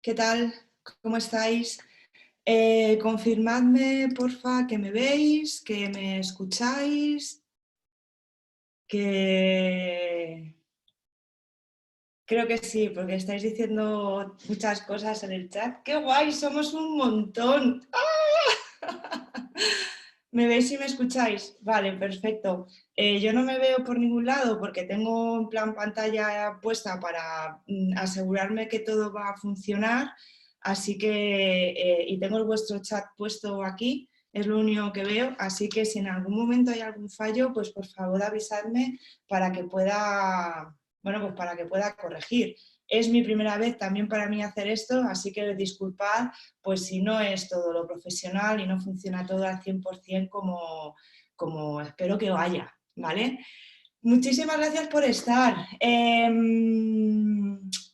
¿Qué tal? ¿Cómo estáis? Confirmadme, porfa, que me veis, que me escucháis, que creo que sí, porque estáis diciendo muchas cosas en el chat. ¡Qué guay! Somos un montón. ¿Me veis y me escucháis? Vale, perfecto. Yo no me veo por ningún lado porque tengo en plan pantalla puesta para asegurarme que todo va a funcionar, así que, y tengo vuestro chat puesto aquí, es lo único que veo, así que si en algún momento hay algún fallo, pues por favor avisadme para que pueda, bueno, pues para que pueda corregir. Es mi primera vez también para mí hacer esto, así que disculpad pues si no es todo lo profesional y no funciona todo al 100% como espero que vaya, ¿vale? Muchísimas gracias por estar.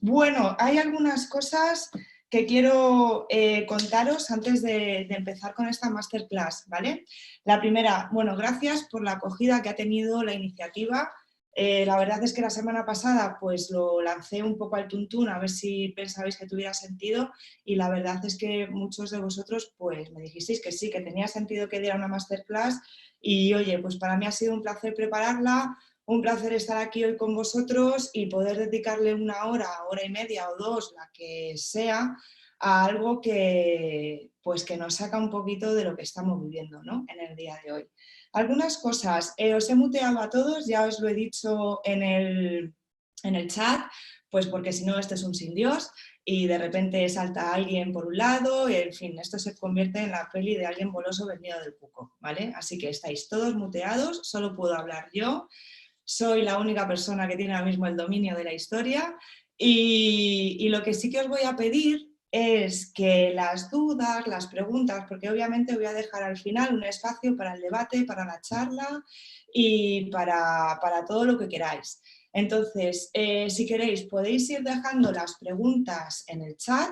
Bueno, hay algunas cosas que quiero contaros antes de empezar con esta masterclass, ¿vale? La primera, bueno, gracias por la acogida que ha tenido la iniciativa. La verdad es que la semana pasada pues lo lancé un poco al tuntún a ver si pensabais que tuviera sentido y la verdad es que muchos de vosotros pues me dijisteis que sí, que tenía sentido que diera una masterclass y oye, pues para mí ha sido un placer prepararla, un placer estar aquí hoy con vosotros y poder dedicarle una hora, hora y media o dos, la que sea, a algo que, pues que nos saca un poquito de lo que estamos viviendo, ¿no? En el día de hoy. Algunas cosas, os he muteado a todos, ya os lo he dicho en el chat, pues porque si no, este es un sin Dios y de repente salta alguien por un lado y en fin, esto se convierte en la peli de alguien boloso venido del cuco, ¿vale? Así que estáis todos muteados, solo puedo hablar yo. Soy la única persona que tiene ahora mismo el dominio de la historia y lo que sí que os voy a pedir es que las dudas, las preguntas, porque obviamente voy a dejar al final un espacio para el debate, para la charla y para todo lo que queráis. Entonces, si queréis, podéis ir dejando las preguntas en el chat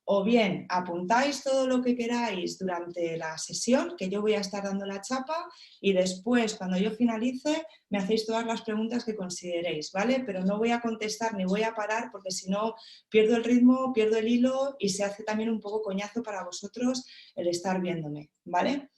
o bien apuntáis todo lo que queráis durante la sesión, que yo voy a estar dando la chapa y después, cuando yo finalice, me hacéis todas las preguntas que consideréis, ¿vale? Pero no voy a contestar ni voy a parar porque si no pierdo el ritmo, pierdo el hilo y se hace también un poco coñazo para vosotros el estar viéndome, ¿vale?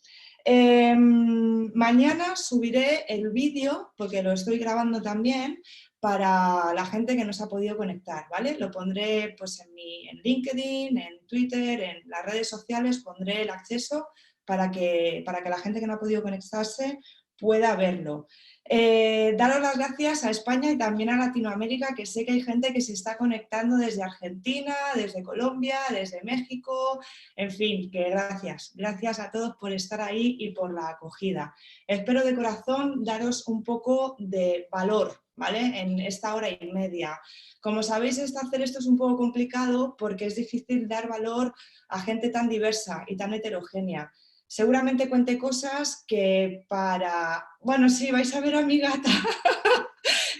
Mañana subiré el vídeo, porque lo estoy grabando también, para la gente que no se ha podido conectar, ¿vale? Lo pondré pues, en LinkedIn, en Twitter, en las redes sociales, pondré el acceso para que la gente que no ha podido conectarse pueda verlo. Daros las gracias a España y también a Latinoamérica, que sé que hay gente que se está conectando desde Argentina, desde Colombia, desde México, en fin, que gracias. Gracias a todos por estar ahí y por la acogida. Espero de corazón daros un poco de valor, ¿vale? En esta hora y media. Como sabéis, hacer esto es un poco complicado porque es difícil dar valor a gente tan diversa y tan heterogénea. Seguramente cuente cosas que para... Bueno, sí, vais a ver a mi gata.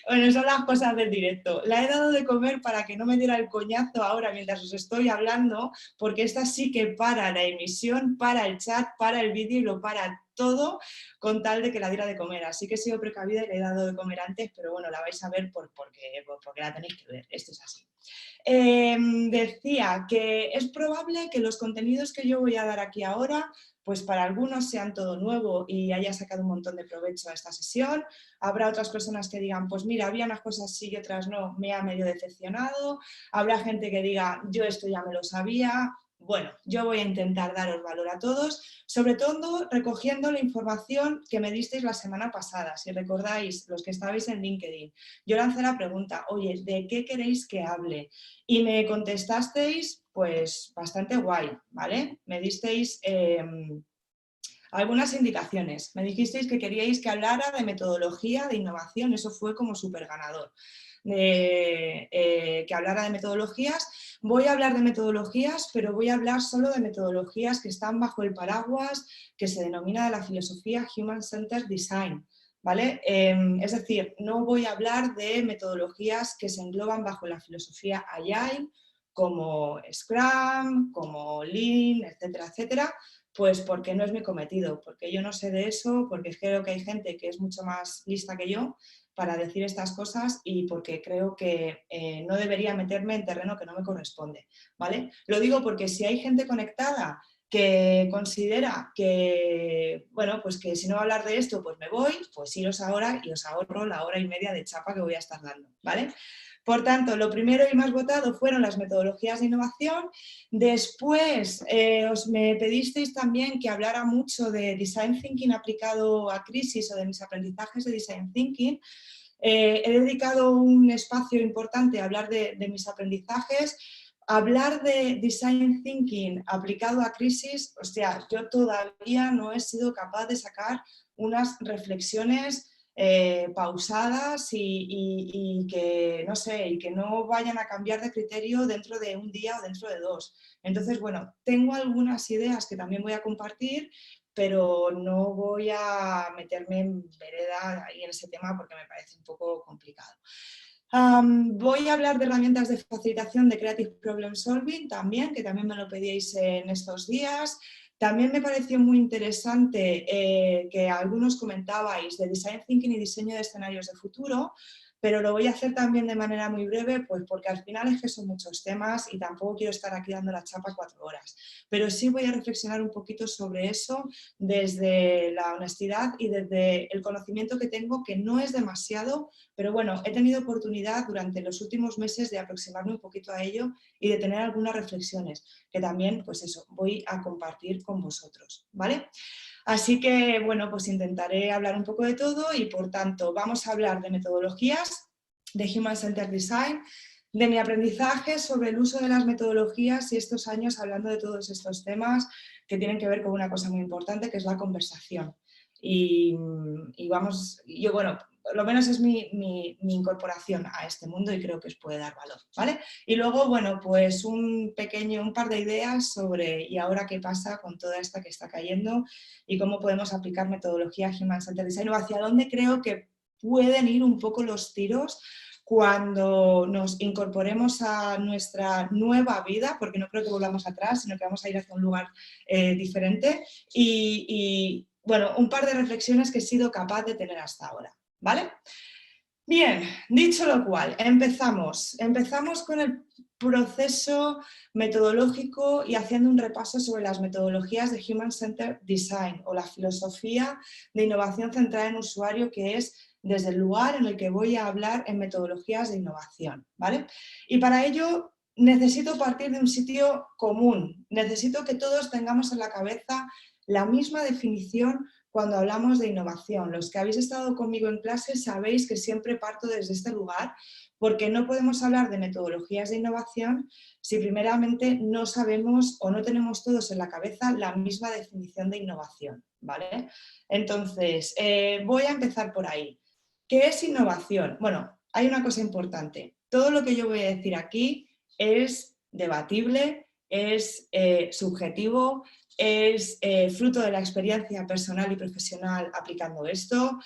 Bueno, son las cosas del directo. La he dado de comer para que no me diera el coñazo ahora mientras os estoy hablando, porque esta sí que para la emisión, para el chat, para el vídeo y lo para todo con tal de que la diera de comer. Así que he sido precavida y le he dado de comer antes, pero bueno, la vais a ver porque la tenéis que ver. Esto es así. Decía que es probable que los contenidos que yo voy a dar aquí ahora, pues para algunos sean todo nuevo y haya sacado un montón de provecho a esta sesión. Habrá otras personas que digan, pues mira, había unas cosas sí y otras no, me ha medio decepcionado. Habrá gente que diga, yo esto ya me lo sabía. Bueno, yo voy a intentar daros valor a todos, sobre todo recogiendo la información que me disteis la semana pasada. Si recordáis, los que estabais en LinkedIn, yo lancé la pregunta, oye, ¿de qué queréis que hable? Y me contestasteis, pues, bastante guay, ¿vale? Me disteis algunas indicaciones. Me dijisteis que queríais que hablara de metodología, de innovación, eso fue como súper ganador. Que hablara de metodologías. Voy a hablar de metodologías, pero voy a hablar solo de metodologías que están bajo el paraguas que se denomina la filosofía Human Centered Design. ¿Vale? Es decir, no voy a hablar de metodologías que se engloban bajo la filosofía Agile, como Scrum, como Lean, etcétera, etcétera, pues porque no es mi cometido, porque yo no sé de eso, porque creo que hay gente que es mucho más lista que yo para decir estas cosas y porque creo que no debería meterme en terreno que no me corresponde, ¿vale? Lo digo porque si hay gente conectada que considera que, bueno, pues que si no va a hablar de esto, pues me voy, pues iros ahora y os ahorro la hora y media de chapa que voy a estar dando, ¿vale? Por tanto, lo primero y más votado fueron las metodologías de innovación. Después me pedisteis también que hablara mucho de Design Thinking aplicado a crisis o de mis aprendizajes de Design Thinking. He dedicado un espacio importante a hablar de mis aprendizajes. Hablar de Design Thinking aplicado a crisis, o sea, yo todavía no he sido capaz de sacar unas reflexiones pausadas y que, no sé, y que no vayan a cambiar de criterio dentro de un día o dentro de dos. Entonces, bueno, tengo algunas ideas que también voy a compartir, pero no voy a meterme en vereda ahí en ese tema porque me parece un poco complicado. Voy a hablar de herramientas de facilitación de Creative Problem Solving también, que también me lo pedíais en estos días. También me pareció muy interesante que algunos comentabais de Design Thinking y diseño de escenarios de futuro, pero lo voy a hacer también de manera muy breve, pues porque al final es que son muchos temas y tampoco quiero estar aquí dando la chapa 4 horas. Pero sí voy a reflexionar un poquito sobre eso desde la honestidad y desde el conocimiento que tengo, que no es demasiado, pero bueno, he tenido oportunidad durante los últimos meses de aproximarme un poquito a ello y de tener algunas reflexiones que también, pues eso, voy a compartir con vosotros, ¿vale? Así que, bueno, pues intentaré hablar un poco de todo y, por tanto, vamos a hablar de metodologías, de Human Centered Design, de mi aprendizaje sobre el uso de las metodologías y estos años hablando de todos estos temas que tienen que ver con una cosa muy importante, que es la conversación. Y vamos, yo, bueno, por lo menos es mi incorporación a este mundo y creo que os puede dar valor, ¿vale? Y luego, bueno, pues un par de ideas sobre y ahora qué pasa con toda esta que está cayendo y cómo podemos aplicar metodología Human Centered Design o hacia dónde creo que pueden ir un poco los tiros cuando nos incorporemos a nuestra nueva vida, porque no creo que volvamos atrás, sino que vamos a ir hacia un lugar diferente y, bueno, un par de reflexiones que he sido capaz de tener hasta ahora, ¿vale? Bien, dicho lo cual, empezamos con el proceso metodológico y haciendo un repaso sobre las metodologías de Human Centered Design o la filosofía de innovación centrada en usuario, que es desde el lugar en el que voy a hablar en metodologías de innovación, ¿vale? Y para ello necesito partir de un sitio común, necesito que todos tengamos en la cabeza la misma definición cuando hablamos de innovación. Los que habéis estado conmigo en clase sabéis que siempre parto desde este lugar, porque no podemos hablar de metodologías de innovación si primeramente no sabemos o no tenemos todos en la cabeza la misma definición de innovación, ¿vale? Entonces, voy a empezar por ahí. ¿Qué es innovación? Bueno, hay una cosa importante. Todo lo que yo voy a decir aquí es debatible, es subjetivo, es fruto de la experiencia personal y profesional aplicando esto.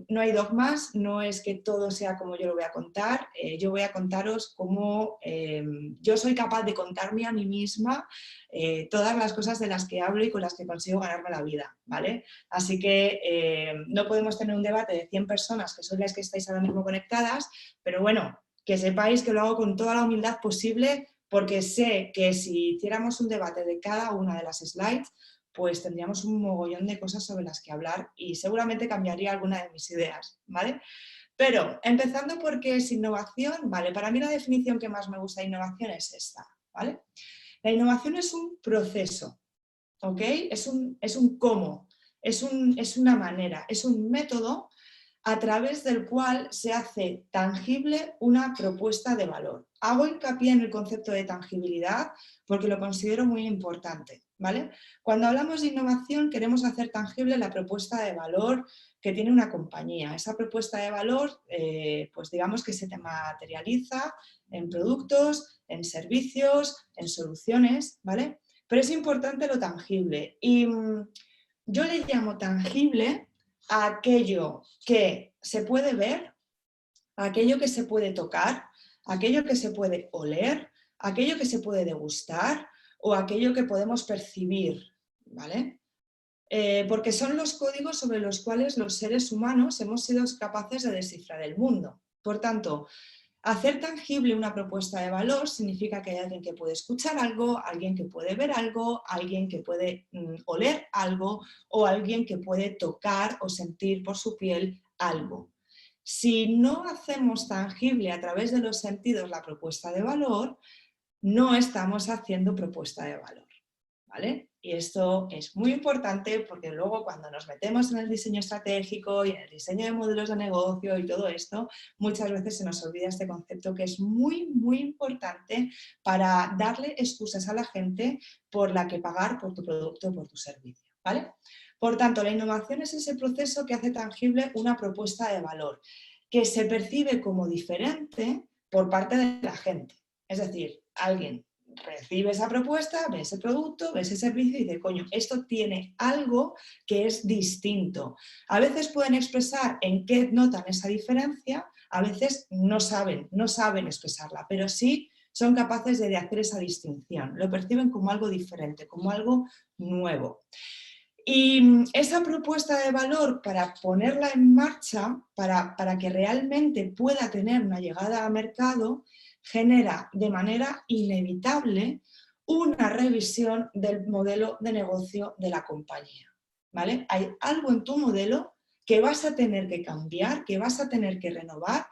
No hay dogmas, no es que todo sea como yo lo voy a contar. Yo voy a contaros cómo yo soy capaz de contarme a mí misma todas las cosas de las que hablo y con las que consigo ganarme la vida, ¿vale? Así que no podemos tener un debate de 100 personas que son las que estáis ahora mismo conectadas, pero bueno, que sepáis que lo hago con toda la humildad posible, porque sé que si hiciéramos un debate de cada una de las slides, pues tendríamos un mogollón de cosas sobre las que hablar y seguramente cambiaría alguna de mis ideas, ¿vale? Pero empezando por qué es innovación, ¿vale? Para mí la definición que más me gusta de innovación es esta, ¿vale? La innovación es un proceso, ¿ok? Es un cómo, es una manera, es un método a través del cual se hace tangible una propuesta de valor. Hago hincapié en el concepto de tangibilidad porque lo considero muy importante, ¿vale? Cuando hablamos de innovación queremos hacer tangible la propuesta de valor que tiene una compañía. Esa propuesta de valor, pues digamos que se te materializa en productos, en servicios, en soluciones, ¿vale? Pero es importante lo tangible y yo le llamo tangible a aquello que se puede ver, a aquello que se puede tocar, a aquello que se puede oler, a aquello que se puede degustar o a aquello que podemos percibir, ¿vale? porque son los códigos sobre los cuales los seres humanos hemos sido capaces de descifrar el mundo. Por tanto, hacer tangible una propuesta de valor significa que hay alguien que puede escuchar algo, alguien que puede ver algo, alguien que puede oler algo o alguien que puede tocar o sentir por su piel algo. Si no hacemos tangible a través de los sentidos la propuesta de valor, no estamos haciendo propuesta de valor, ¿vale? Y esto es muy importante porque luego cuando nos metemos en el diseño estratégico y en el diseño de modelos de negocio y todo esto, muchas veces se nos olvida este concepto que es muy, muy importante para darle excusas a la gente por la que pagar por tu producto o por tu servicio, ¿vale? Por tanto, la innovación es ese proceso que hace tangible una propuesta de valor, que se percibe como diferente por parte de la gente. Es decir, alguien recibe esa propuesta, ve ese producto, ve ese servicio y dice, coño, esto tiene algo que es distinto. A veces pueden expresar en qué notan esa diferencia, a veces no saben expresarla, pero sí son capaces de hacer esa distinción. Lo perciben como algo diferente, como algo nuevo. Y esa propuesta de valor, para ponerla en marcha, para que realmente pueda tener una llegada a mercado, genera de manera inevitable una revisión del modelo de negocio de la compañía, ¿vale? Hay algo en tu modelo que vas a tener que cambiar, que vas a tener que renovar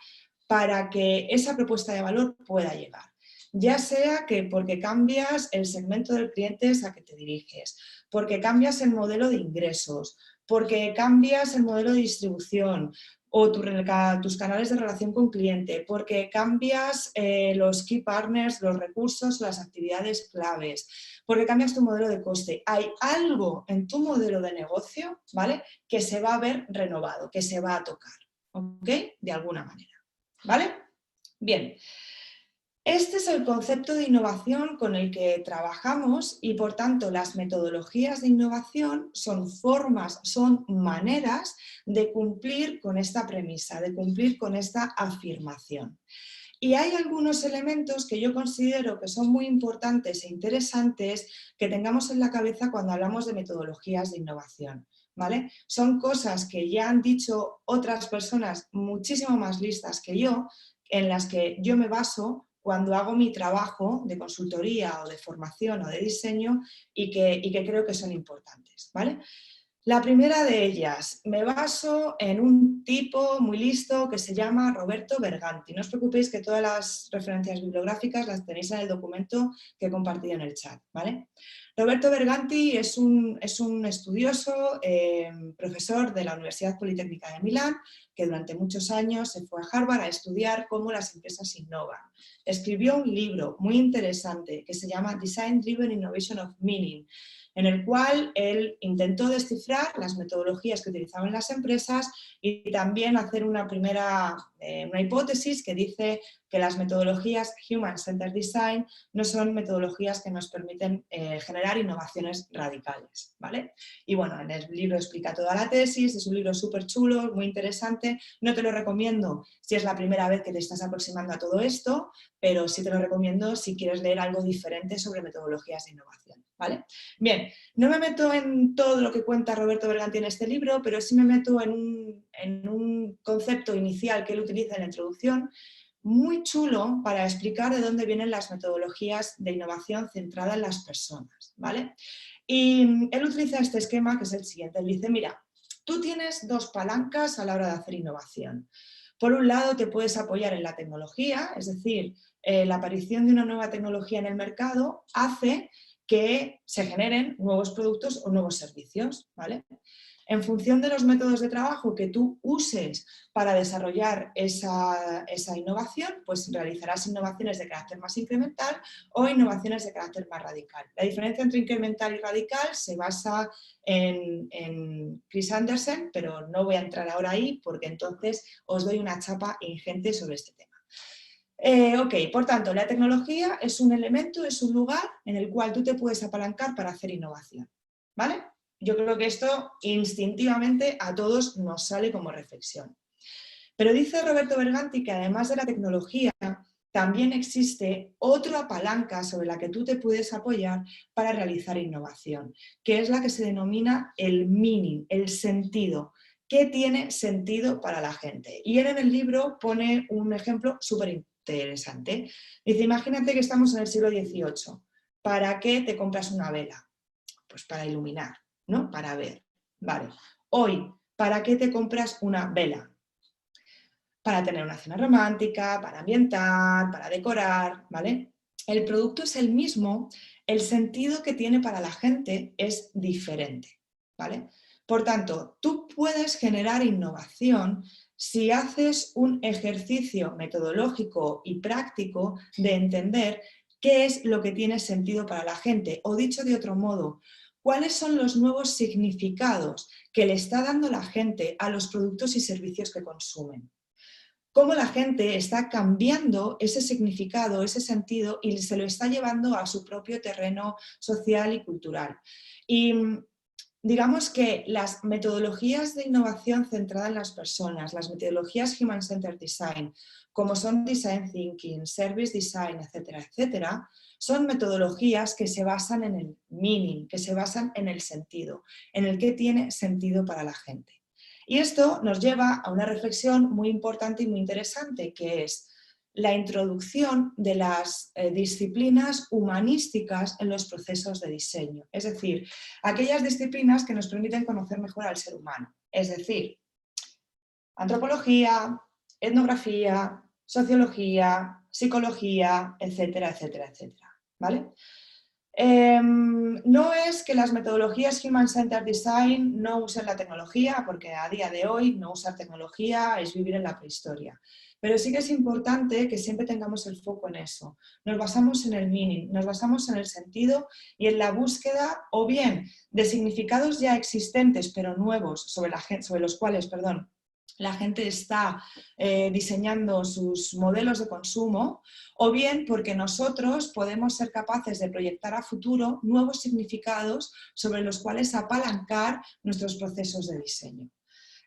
para que esa propuesta de valor pueda llegar. Ya sea que porque cambias el segmento del cliente a que te diriges, porque cambias el modelo de ingresos, porque cambias el modelo de distribución o tus canales de relación con cliente, porque cambias los key partners, los recursos, las actividades claves, porque cambias tu modelo de coste. Hay algo en tu modelo de negocio, ¿vale?, que se va a ver renovado, que se va a tocar, ¿ok?, de alguna manera, ¿vale? Bien. Este es el concepto de innovación con el que trabajamos y, por tanto, las metodologías de innovación son formas, son maneras de cumplir con esta premisa, de cumplir con esta afirmación. Y hay algunos elementos que yo considero que son muy importantes e interesantes que tengamos en la cabeza cuando hablamos de metodologías de innovación, ¿vale? Son cosas que ya han dicho otras personas muchísimo más listas que yo, en las que yo me baso cuando hago mi trabajo de consultoría o de formación o de diseño y que creo que son importantes, ¿vale? La primera de ellas, me baso en un tipo muy listo que se llama Roberto Berganti. No os preocupéis que todas las referencias bibliográficas las tenéis en el documento que he compartido en el chat, ¿vale? Roberto Berganti es un estudioso, profesor de la Universidad Politécnica de Milán, que durante muchos años se fue a Harvard a estudiar cómo las empresas innovan. Escribió un libro muy interesante que se llama Design Driven Innovation of Meaning, en el cual él intentó descifrar las metodologías que utilizaban las empresas y también hacer una primera una hipótesis que dice que las metodologías Human Centered Design no son metodologías que nos permiten generar innovaciones radicales, ¿vale? Y bueno, en el libro explica toda la tesis, es un libro súper chulo, muy interesante, no te lo recomiendo si es la primera vez que te estás aproximando a todo esto, pero sí te lo recomiendo si quieres leer algo diferente sobre metodologías de innovación, ¿vale? Bien, no me meto en todo lo que cuenta Roberto Berganti en este libro, pero sí me meto en un concepto inicial que él utiliza en la introducción, muy chulo para explicar de dónde vienen las metodologías de innovación centrada en las personas, ¿vale? Y él utiliza este esquema que es el siguiente. Él dice, mira, tú tienes dos palancas a la hora de hacer innovación. Por un lado, te puedes apoyar en la tecnología, es decir, la aparición de una nueva tecnología en el mercado hace que se generen nuevos productos o nuevos servicios, ¿vale? En función de los métodos de trabajo que tú uses para desarrollar esa innovación, pues realizarás innovaciones de carácter más incremental o innovaciones de carácter más radical. La diferencia entre incremental y radical se basa en Chris Anderson, pero no voy a entrar ahora ahí porque entonces os doy una chapa ingente sobre este tema. Ok, por tanto, la tecnología es un elemento, es un lugar en el cual tú te puedes apalancar para hacer innovación, ¿vale? Yo creo que esto instintivamente a todos nos sale como reflexión. Pero dice Roberto Berganti que además de la tecnología también existe otra palanca sobre la que tú te puedes apoyar para realizar innovación, que es la que se denomina el meaning, el sentido. ¿Qué tiene sentido para la gente? Y él en el libro pone un ejemplo súper interesante. Dice, imagínate que estamos en el siglo XVIII. ¿Para qué te compras una vela? Pues para iluminar, ¿no? Para ver. Vale. Hoy, ¿para qué te compras una vela? Para tener una cena romántica, para ambientar, para decorar, ¿vale? El producto es el mismo, el sentido que tiene para la gente es diferente, ¿vale? Por tanto, tú puedes generar innovación si haces un ejercicio metodológico y práctico de entender qué es lo que tiene sentido para la gente, o dicho de otro modo, cuáles son los nuevos significados que le está dando la gente a los productos y servicios que consumen. Cómo la gente está cambiando ese significado, ese sentido y se lo está llevando a su propio terreno social y cultural. Y digamos que las metodologías de innovación centrada en las personas, las metodologías Human-Centered Design, como son Design Thinking, Service Design, etcétera, etcétera, son metodologías que se basan en el meaning, que se basan en el sentido, en el que tiene sentido para la gente. Y esto nos lleva a una reflexión muy importante y muy interesante, que es la introducción de las disciplinas humanísticas en los procesos de diseño. Es decir, aquellas disciplinas que nos permiten conocer mejor al ser humano. Es decir, antropología, etnografía, sociología, psicología, etcétera, etcétera, etcétera. ¿Vale? No es que las metodologías Human-Centered Design no usen la tecnología, porque a día de hoy no usar tecnología es vivir en la prehistoria. Pero sí que es importante que siempre tengamos el foco en eso. Nos basamos en el meaning, nos basamos en el sentido y en la búsqueda o bien de significados ya existentes pero nuevos sobre los cuales, la gente está diseñando sus modelos de consumo, o bien porque nosotros podemos ser capaces de proyectar a futuro nuevos significados sobre los cuales apalancar nuestros procesos de diseño.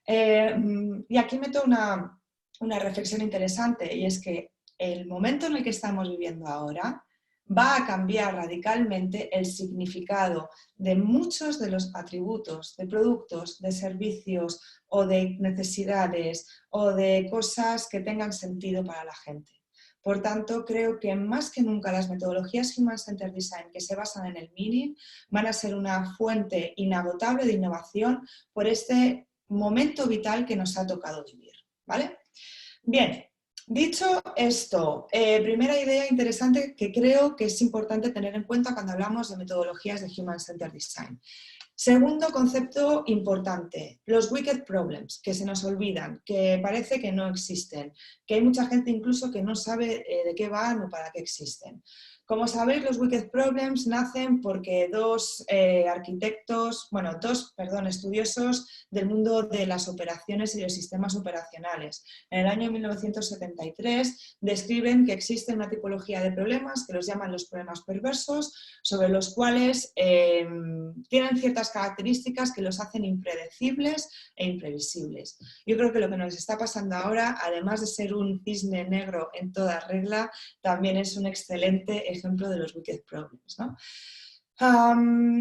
Y aquí meto una reflexión interesante, y es que el momento en el que estamos viviendo ahora va a cambiar radicalmente el significado de muchos de los atributos de productos, de servicios o de necesidades o de cosas que tengan sentido para la gente. Por tanto, creo que más que nunca las metodologías Human-Centered Design que se basan en el meaning van a ser una fuente inagotable de innovación por este momento vital que nos ha tocado vivir, ¿vale? Bien, dicho esto, primera idea interesante que creo que es importante tener en cuenta cuando hablamos de metodologías de Human-Centered Design. Segundo concepto importante, los wicked problems, que se nos olvidan, que parece que no existen, que hay mucha gente incluso que no sabe de qué van o para qué existen. Como sabéis, los wicked problems nacen porque dos estudiosos del mundo de las operaciones y los sistemas operacionales, en el año 1973 describen que existe una tipología de problemas que los llaman los problemas perversos, sobre los cuales tienen ciertas características que los hacen impredecibles e imprevisibles. Yo creo que lo que nos está pasando ahora, además de ser un cisne negro en toda regla, también es un excelente ejemplo de los wicked problems, ¿no?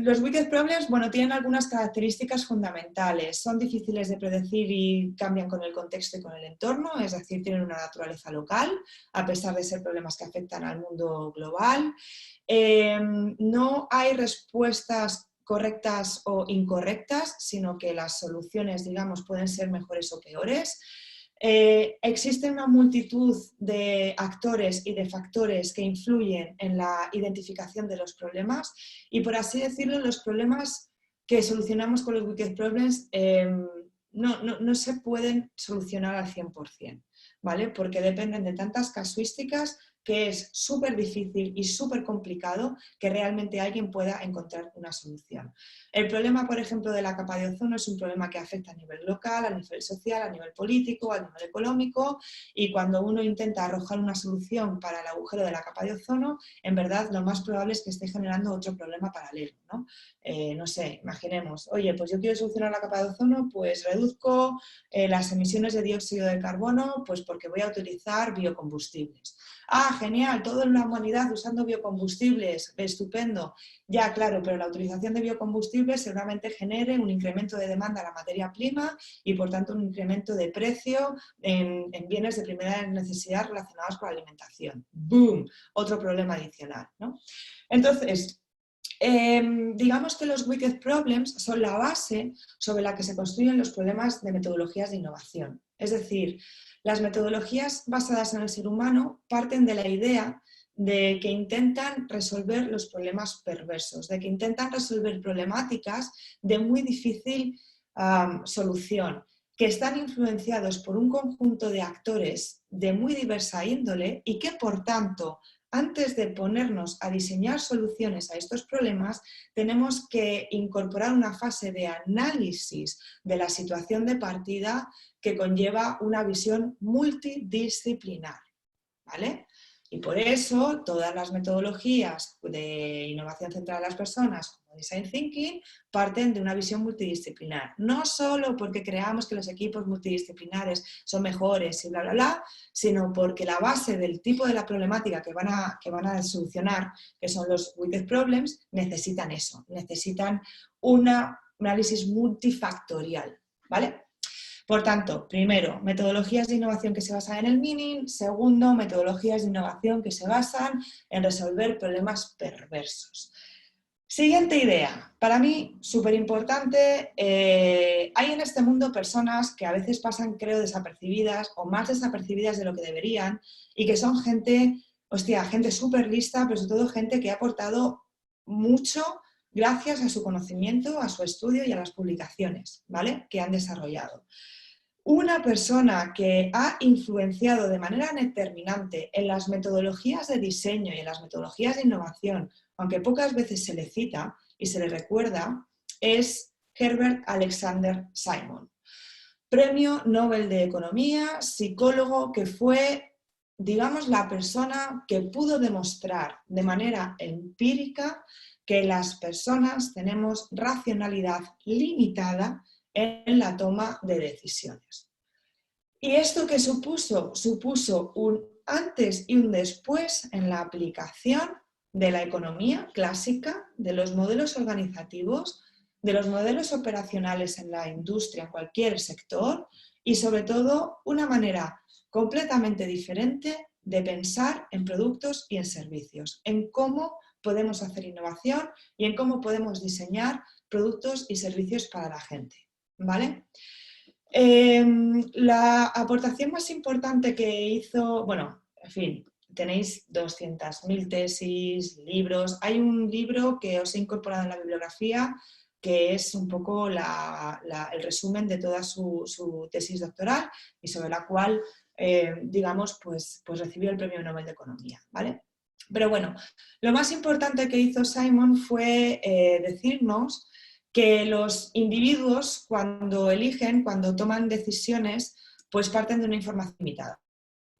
Los wicked problems, bueno, tienen algunas características fundamentales. Son difíciles de predecir y cambian con el contexto y con el entorno, es decir, tienen una naturaleza local, a pesar de ser problemas que afectan al mundo global. No hay respuestas correctas o incorrectas, sino que las soluciones, digamos, pueden ser mejores o peores. Existe una multitud de actores y de factores que influyen en la identificación de los problemas y, por así decirlo, los problemas que solucionamos con los wicked problems no se pueden solucionar al 100%, ¿vale? Porque dependen de tantas casuísticas que es súper difícil y súper complicado que realmente alguien pueda encontrar una solución. El problema, por ejemplo, de la capa de ozono es un problema que afecta a nivel local, a nivel social, a nivel político, a nivel económico, y cuando uno intenta arrojar una solución para el agujero de la capa de ozono, en verdad lo más probable es que esté generando otro problema paralelo, ¿no? No sé, imaginemos, oye, pues yo quiero solucionar la capa de ozono, pues reduzco las emisiones de dióxido de carbono, pues porque voy a utilizar biocombustibles. Ah, genial, toda la humanidad usando biocombustibles, estupendo. Ya, claro, pero la utilización de biocombustibles seguramente genere un incremento de demanda a la materia prima y, por tanto, un incremento de precio en bienes de primera necesidad relacionados con la alimentación. ¡Boom! Otro problema adicional, ¿no? Entonces, digamos que los wicked problems son la base sobre la que se construyen los problemas de metodologías de innovación. Es decir, las metodologías basadas en el ser humano parten de la idea de que intentan resolver los problemas perversos, de que intentan resolver problemáticas de muy difícil solución, que están influenciados por un conjunto de actores de muy diversa índole y que, por tanto, antes de ponernos a diseñar soluciones a estos problemas, tenemos que incorporar una fase de análisis de la situación de partida que conlleva una visión multidisciplinar, ¿vale? Y por eso todas las metodologías de innovación centrada en las personas, como Design Thinking, parten de una visión multidisciplinar. No solo porque creamos que los equipos multidisciplinares son mejores y bla, bla, bla, sino porque la base del tipo de la problemática que van a solucionar, que son los wicked problems, necesitan eso, necesitan un análisis multifactorial, ¿vale? Por tanto, primero, metodologías de innovación que se basan en el meaning. Segundo, metodologías de innovación que se basan en resolver problemas perversos. Siguiente idea, para mí súper importante. Hay en este mundo personas que a veces pasan, creo, desapercibidas o más desapercibidas de lo que deberían y que son gente, hostia, gente súper lista, pero sobre todo gente que ha aportado mucho gracias a su conocimiento, a su estudio y a las publicaciones, ¿vale?, que han desarrollado. Una persona que ha influenciado de manera determinante en las metodologías de diseño y en las metodologías de innovación, aunque pocas veces se le cita y se le recuerda, es Herbert Alexander Simon. Premio Nobel de Economía, psicólogo que fue, digamos, la persona que pudo demostrar de manera empírica que las personas tenemos racionalidad limitada en la toma de decisiones. ¿Y esto qué supuso? Supuso un antes y un después en la aplicación de la economía clásica, de los modelos organizativos, de los modelos operacionales en la industria, en cualquier sector, y sobre todo una manera completamente diferente de pensar en productos y en servicios, en cómo podemos hacer innovación y en cómo podemos diseñar productos y servicios para la gente, ¿vale? La aportación más importante que hizo, bueno, en fin, tenéis 200.000 tesis, libros. Hay un libro que os he incorporado en la bibliografía que es un poco el resumen de toda su tesis doctoral y sobre la cual, digamos, pues recibió el Premio Nobel de Economía, ¿vale? Pero bueno, lo más importante que hizo Simon fue decirnos que los individuos cuando eligen, cuando toman decisiones, pues parten de una información limitada,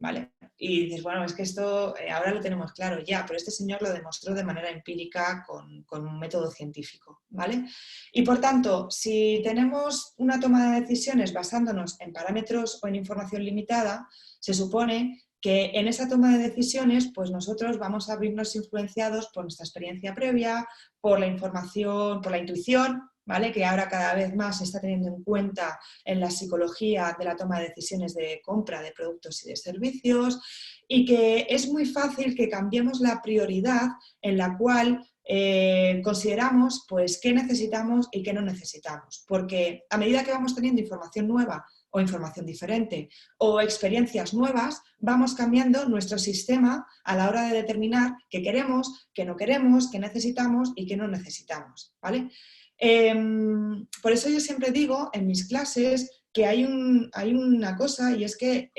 ¿vale? Y dices, bueno, es que esto ahora lo tenemos claro ya, pero este señor lo demostró de manera empírica con un método científico, ¿vale? Y por tanto, si tenemos una toma de decisiones basándonos en parámetros o en información limitada, se supone que en esa toma de decisiones, pues nosotros vamos a vernos influenciados por nuestra experiencia previa, por la información, por la intuición, ¿vale?, que ahora cada vez más se está teniendo en cuenta en la psicología de la toma de decisiones de compra de productos y de servicios, y que es muy fácil que cambiemos la prioridad en la cual consideramos pues qué necesitamos y qué no necesitamos, porque a medida que vamos teniendo información nueva o información diferente o experiencias nuevas, vamos cambiando nuestro sistema a la hora de determinar qué queremos, qué no queremos, qué necesitamos y qué no necesitamos, ¿vale? Por eso yo siempre digo en mis clases que hay una cosa, y es que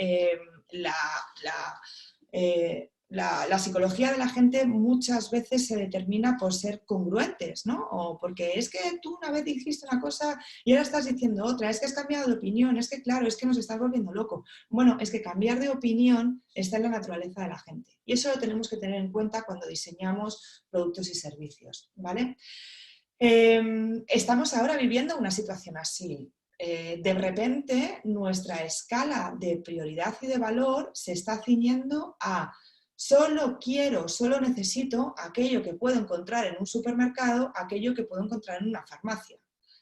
la psicología de la gente muchas veces se determina por ser congruentes, ¿no? O porque es que tú una vez dijiste una cosa y ahora estás diciendo otra, es que has cambiado de opinión, es que claro, es que nos estás volviendo loco. Bueno, es que cambiar de opinión está en la naturaleza de la gente y eso lo tenemos que tener en cuenta cuando diseñamos productos y servicios, ¿vale? Estamos ahora viviendo una situación así. De repente nuestra escala de prioridad y de valor se está ciñendo a solo necesito aquello que puedo encontrar en un supermercado, aquello que puedo encontrar en una farmacia.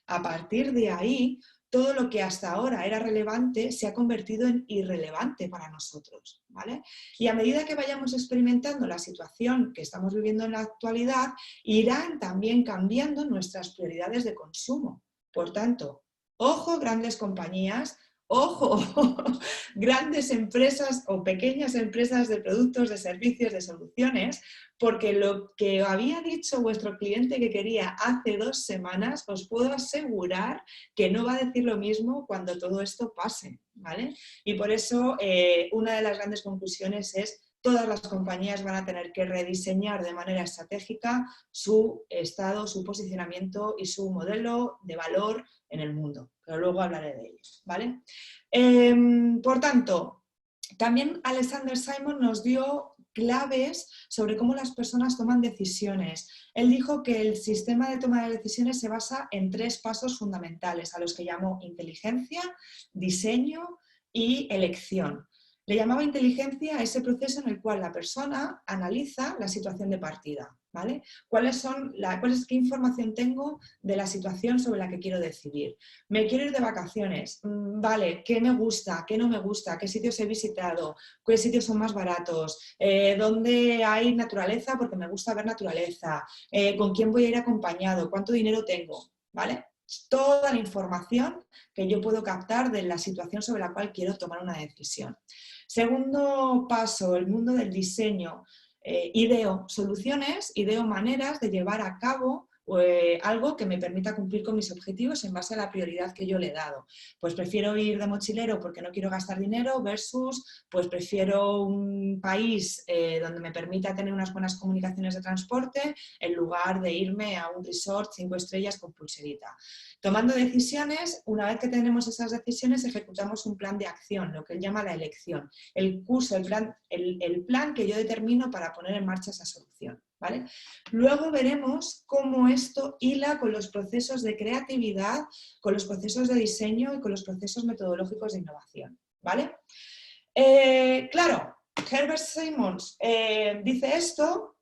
A partir de ahí, todo lo que hasta ahora era relevante se ha convertido en irrelevante para nosotros, ¿vale? Y a medida que vayamos experimentando la situación que estamos viviendo en la actualidad, irán también cambiando nuestras prioridades de consumo. Por tanto, ojo grandes compañías, ojo grandes empresas o pequeñas empresas de productos, de servicios, de soluciones, porque lo que había dicho vuestro cliente que quería hace 2 semanas, os puedo asegurar que no va a decir lo mismo cuando todo esto pase, ¿vale? Y por eso una de las grandes conclusiones es: todas las compañías van a tener que rediseñar de manera estratégica su estado, su posicionamiento y su modelo de valor en el mundo. Pero luego hablaré de ello, ¿vale? Por tanto, también Alexander Simon nos dio claves sobre cómo las personas toman decisiones. Él dijo que el sistema de toma de decisiones se basa en 3 pasos fundamentales, a los que llamó inteligencia, diseño y elección. Le llamaba inteligencia a ese proceso en el cual la persona analiza la situación de partida, ¿vale? ¿Qué información tengo de la situación sobre la que quiero decidir? Me quiero ir de vacaciones, vale, ¿qué me gusta? ¿Qué no me gusta? ¿Qué sitios he visitado? ¿Qué sitios son más baratos? ¿Dónde hay naturaleza? Porque me gusta ver naturaleza. ¿Con quién voy a ir acompañado? ¿Cuánto dinero tengo? ¿Vale? Toda la información que yo puedo captar de la situación sobre la cual quiero tomar una decisión. Segundo paso, el mundo del diseño. Ideo soluciones, ideo maneras de llevar a cabo algo que me permita cumplir con mis objetivos en base a la prioridad que yo le he dado. Pues prefiero ir de mochilero porque no quiero gastar dinero versus pues prefiero un país donde me permita tener unas buenas comunicaciones de transporte en lugar de irme a un resort 5 estrellas con pulserita. Tomando decisiones, una vez que tenemos esas decisiones, ejecutamos un plan de acción, lo que él llama la elección, el curso, el plan que yo determino para poner en marcha esa solución, ¿vale? Luego veremos cómo esto hila con los procesos de creatividad, con los procesos de diseño y con los procesos metodológicos de innovación, ¿vale? Claro, Herbert Simons dice esto,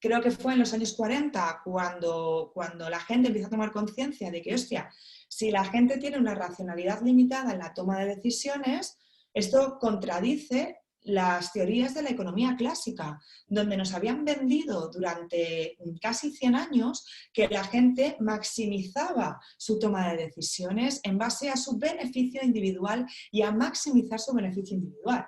creo que fue en los años 40 cuando la gente empieza a tomar conciencia de que, hostia, si la gente tiene una racionalidad limitada en la toma de decisiones, esto contradice las teorías de la economía clásica, donde nos habían vendido durante casi 100 años que la gente maximizaba su toma de decisiones en base a su beneficio individual y a maximizar su beneficio individual.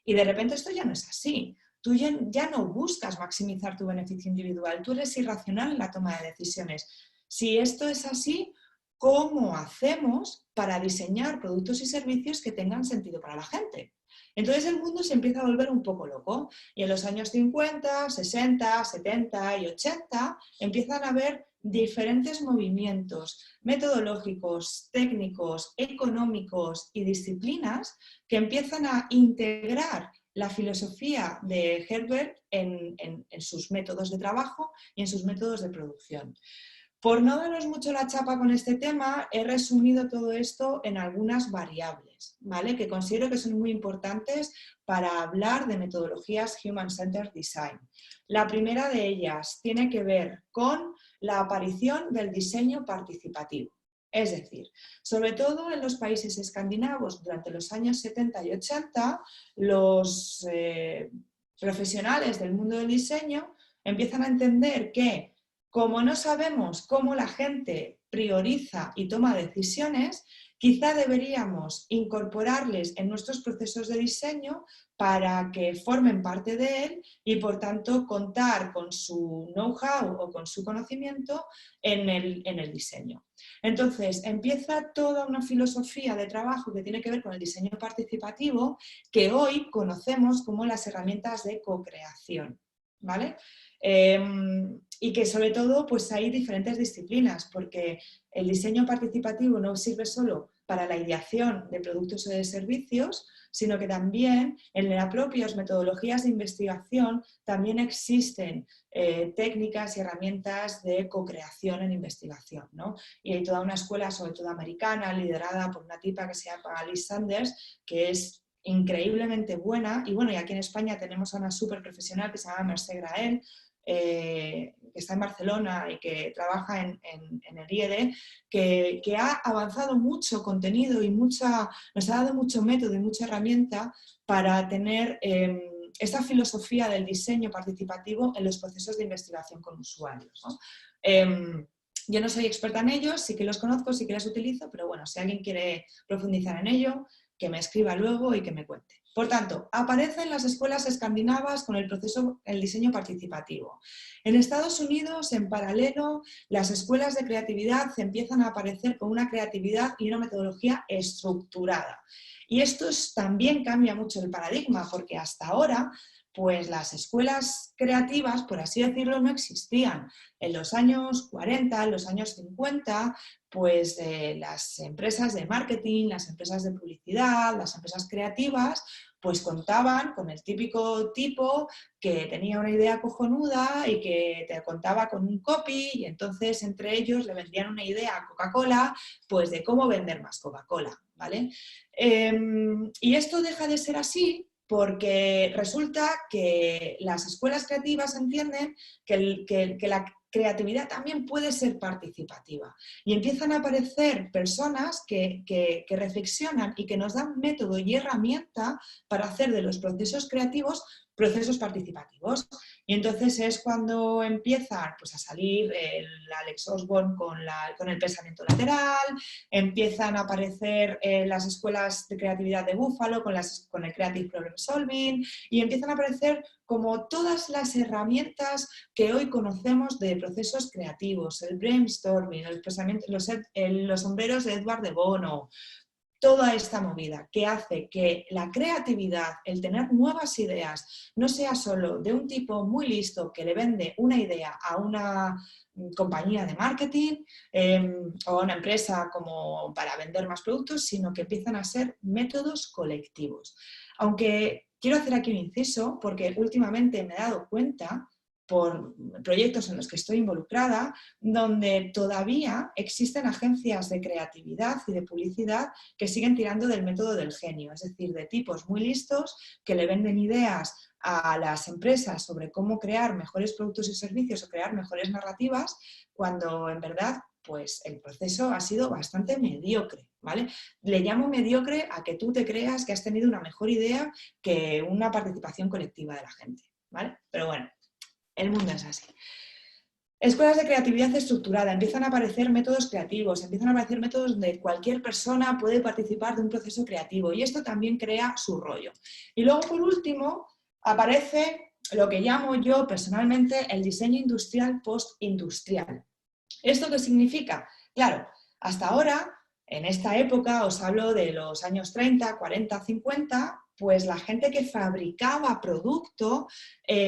Y de repente esto ya no es así. Tú ya no buscas maximizar tu beneficio individual, tú eres irracional en la toma de decisiones. Si esto es así, ¿cómo hacemos para diseñar productos y servicios que tengan sentido para la gente? Entonces el mundo se empieza a volver un poco loco y en los años 50, 60, 70 y 80 empiezan a haber diferentes movimientos metodológicos, técnicos, económicos y disciplinas que empiezan a integrar la filosofía de Herbert en sus métodos de trabajo y en sus métodos de producción. Por no daros mucho la chapa con este tema, he resumido todo esto en algunas variables, ¿vale? Que considero que son muy importantes para hablar de metodologías Human-Centered Design. La primera de ellas tiene que ver con la aparición del diseño participativo. Es decir, sobre todo en los países escandinavos durante los años 70 y 80, los profesionales del mundo del diseño empiezan a entender que como no sabemos cómo la gente prioriza y toma decisiones, quizá deberíamos incorporarles en nuestros procesos de diseño para que formen parte de él y, por tanto, contar con su know-how o con su conocimiento en el diseño. Entonces, empieza toda una filosofía de trabajo que tiene que ver con el diseño participativo que hoy conocemos como las herramientas de co-creación, ¿vale? Y que sobre todo pues hay diferentes disciplinas, porque el diseño participativo no sirve solo para la ideación de productos o de servicios, sino que también en las propias metodologías de investigación también existen técnicas y herramientas de co-creación en investigación, ¿no? Y hay toda una escuela, sobre todo americana, liderada por una tipa que se llama Alice Sanders, que es increíblemente buena. Y bueno, y aquí en España tenemos a una súper profesional que se llama Mercè Grael, que está en Barcelona y que trabaja en el IED, que ha avanzado mucho contenido y nos ha dado mucho método y mucha herramienta para tener esta filosofía del diseño participativo en los procesos de investigación con usuarios, ¿no? Yo no soy experta en ellos, sí que los conozco, sí que los utilizo, pero bueno, si alguien quiere profundizar en ello, que me escriba luego y que me cuente. Por tanto, aparecen las escuelas escandinavas con el diseño participativo. En Estados Unidos, en paralelo, las escuelas de creatividad empiezan a aparecer con una creatividad y una metodología estructurada. Y esto también cambia mucho el paradigma, porque hasta ahora, pues las escuelas creativas, por así decirlo, no existían. En los años 40, en los años 50, pues las empresas de marketing, las empresas de publicidad, las empresas creativas, pues contaban con el típico tipo que tenía una idea cojonuda y que te contaba con un copy, y entonces entre ellos le vendían una idea a Coca-Cola, pues de cómo vender más Coca-Cola, ¿vale? Y esto deja de ser así porque resulta que las escuelas creativas entienden que la creatividad también puede ser participativa, y empiezan a aparecer personas que reflexionan y que nos dan método y herramienta para hacer de los procesos creativos procesos participativos. Y entonces es cuando empieza, pues, a salir el Alex Osborne con el pensamiento lateral, empiezan a aparecer las escuelas de creatividad de Buffalo con el Creative Problem Solving, y empiezan a aparecer como todas las herramientas que hoy conocemos de procesos creativos, el brainstorming, los sombreros de Edward de Bono, toda esta movida que hace que la creatividad, el tener nuevas ideas, no sea solo de un tipo muy listo que le vende una idea a una compañía de marketing o a una empresa como para vender más productos, sino que empiezan a ser métodos colectivos. Aunque quiero hacer aquí un inciso, porque últimamente me he dado cuenta por proyectos en los que estoy involucrada, donde todavía existen agencias de creatividad y de publicidad que siguen tirando del método del genio, es decir, de tipos muy listos que le venden ideas a las empresas sobre cómo crear mejores productos y servicios o crear mejores narrativas, cuando en verdad pues el proceso ha sido bastante mediocre, ¿vale? Le llamo mediocre a que tú te creas que has tenido una mejor idea que una participación colectiva de la gente, ¿vale? Pero bueno, el mundo es así. Escuelas de creatividad estructurada, empiezan a aparecer métodos creativos, empiezan a aparecer métodos donde cualquier persona puede participar de un proceso creativo, y esto también crea su rollo. Y luego, por último, aparece lo que llamo yo personalmente el diseño industrial postindustrial. ¿Esto qué significa? Claro, hasta ahora, en esta época, os hablo de los años 30, 40, 50, pues la gente que fabricaba producto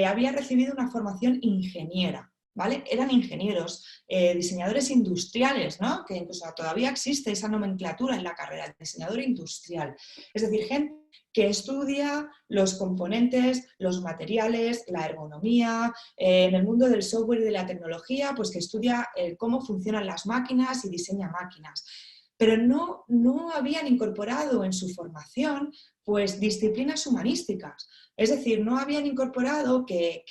había recibido una formación ingeniera, ¿vale? Eran ingenieros, diseñadores industriales, ¿no? Que incluso todavía existe esa nomenclatura en la carrera, diseñador industrial. Es decir, gente que estudia los componentes, los materiales, la ergonomía, en el mundo del software y de la tecnología, pues que estudia cómo funcionan las máquinas y diseña máquinas. Pero no habían incorporado en su formación pues disciplinas humanísticas. Es decir, no habían incorporado que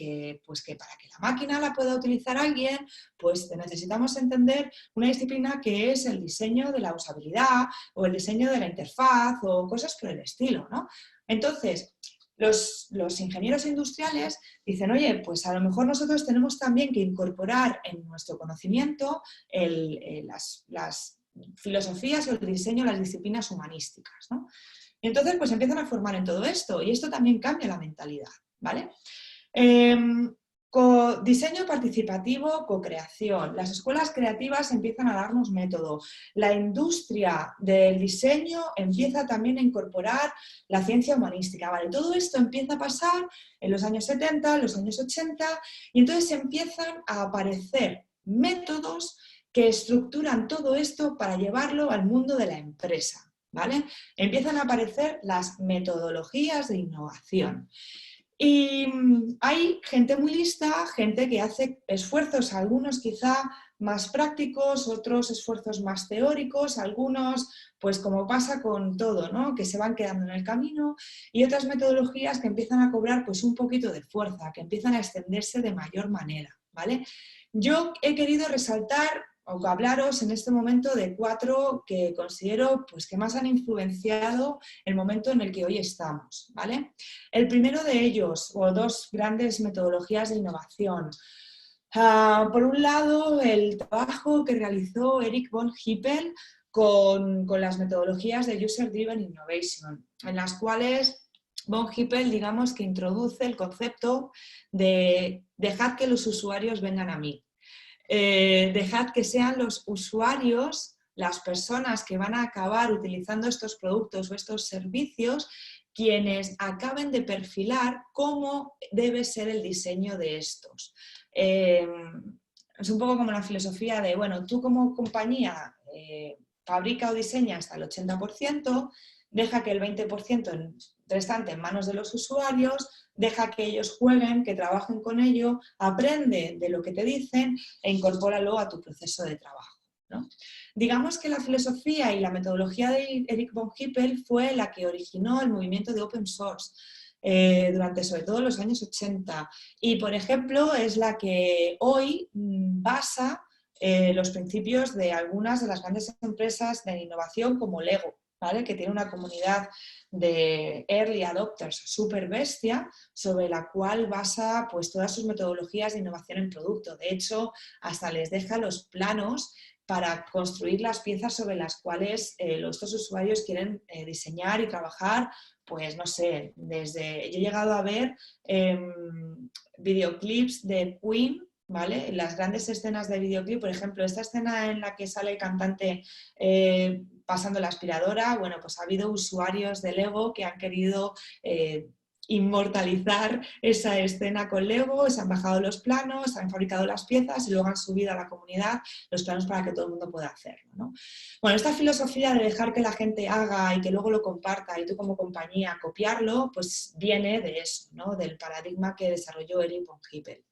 para que la máquina la pueda utilizar alguien, pues necesitamos entender una disciplina que es el diseño de la usabilidad o el diseño de la interfaz o cosas por el estilo, ¿no? Entonces, los ingenieros industriales dicen, oye, pues a lo mejor nosotros tenemos también que incorporar en nuestro conocimiento las filosofías y el diseño, las disciplinas humanísticas, ¿no? Y entonces pues empiezan a formar en todo esto, y esto también cambia la mentalidad, ¿vale? Diseño participativo, co-creación. Las escuelas creativas empiezan a darnos método. La industria del diseño empieza también a incorporar la ciencia humanística, ¿vale? Todo esto empieza a pasar en los años 70, en los años 80, y entonces empiezan a aparecer métodos que estructuran todo esto para llevarlo al mundo de la empresa, ¿vale? Empiezan a aparecer las metodologías de innovación. Y hay gente muy lista, gente que hace esfuerzos, algunos quizá más prácticos, otros esfuerzos más teóricos, algunos, pues como pasa con todo, ¿no? Que se van quedando en el camino, y otras metodologías que empiezan a cobrar pues un poquito de fuerza, que empiezan a extenderse de mayor manera, ¿vale? Yo he querido resaltar o hablaros en este momento de 4 que considero pues, que más han influenciado el momento en el que hoy estamos, ¿vale? El primero de ellos, o 2 grandes metodologías de innovación. Por un lado, el trabajo que realizó Eric von Hippel con las metodologías de User Driven Innovation, en las cuales von Hippel, digamos, que introduce el concepto de dejad que los usuarios vengan a mí. Dejad que sean los usuarios, las personas que van a acabar utilizando estos productos o estos servicios, quienes acaben de perfilar cómo debe ser el diseño de estos. Es un poco como la filosofía de, bueno, tú como compañía fabrica o diseña hasta el 80%, deja que el 20% restante en manos de los usuarios, deja que ellos jueguen, que trabajen con ello, aprende de lo que te dicen e incorpóralo a tu proceso de trabajo, ¿no? Digamos que la filosofía y la metodología de Eric von Hippel fue la que originó el movimiento de open source durante sobre todo los años 80 y, por ejemplo, es la que hoy basa los principios de algunas de las grandes empresas de innovación como Lego, ¿vale? Que tiene una comunidad de early adopters súper bestia sobre la cual basa pues, todas sus metodologías de innovación en producto. De hecho, hasta les deja los planos para construir las piezas sobre las cuales estos usuarios quieren diseñar y trabajar, pues no sé, desde... Yo he llegado a ver videoclips de Queen, ¿vale? Las grandes escenas de videoclip, por ejemplo, esta escena en la que sale el cantante pasando la aspiradora, bueno, pues ha habido usuarios de Lego que han querido inmortalizar esa escena con Lego, se han bajado los planos, han fabricado las piezas y luego han subido a la comunidad los planos para que todo el mundo pueda hacerlo, ¿no? Bueno, esta filosofía de dejar que la gente haga y que luego lo comparta y tú como compañía copiarlo, pues viene de eso, ¿no? Del paradigma que desarrolló Eric von Hippel.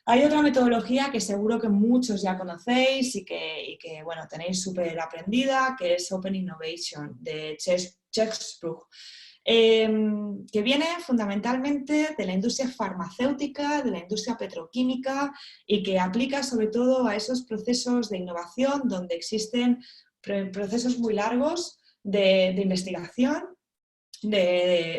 Hay otra metodología que seguro que muchos ya conocéis y que bueno, tenéis súper aprendida, que es Open Innovation, de Chesbrough, que viene fundamentalmente de la industria farmacéutica, de la industria petroquímica y que aplica sobre todo a esos procesos de innovación donde existen procesos muy largos de investigación,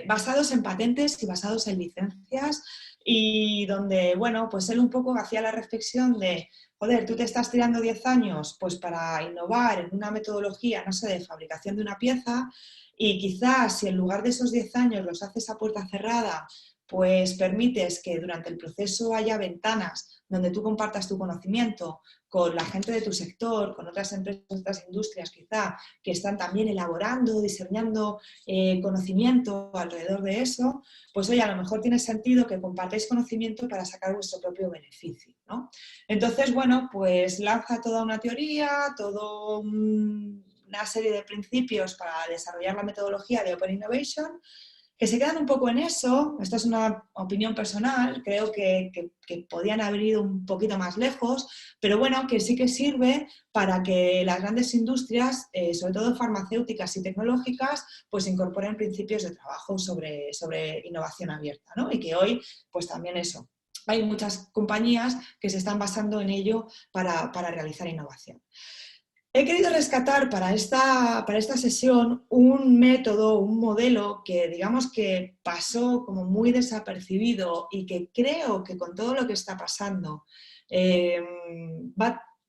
basados en patentes y basados en licencias, y donde, bueno, pues él un poco hacía la reflexión de, joder, tú te estás tirando 10 años pues para innovar en una metodología, no sé, de fabricación de una pieza, y quizás si en lugar de esos 10 años los haces a puerta cerrada, pues permites que durante el proceso haya ventanas donde tú compartas tu conocimiento con la gente de tu sector, con otras empresas, otras industrias quizá, que están también elaborando, diseñando conocimiento alrededor de eso, pues oye, a lo mejor tiene sentido que compartáis conocimiento para sacar vuestro propio beneficio, ¿no? Entonces, bueno, pues lanza toda una teoría, toda una serie de principios para desarrollar la metodología de Open Innovation, que se quedan un poco en eso. Esta es una opinión personal, creo que podían haber ido un poquito más lejos, pero bueno, que sí que sirve para que las grandes industrias, sobre todo farmacéuticas y tecnológicas, pues incorporen principios de trabajo sobre innovación abierta, ¿no? Y que hoy, pues también eso, hay muchas compañías que se están basando en ello para realizar innovación. He querido rescatar para esta sesión un método, un modelo que digamos que pasó como muy desapercibido y que creo que con todo lo que está pasando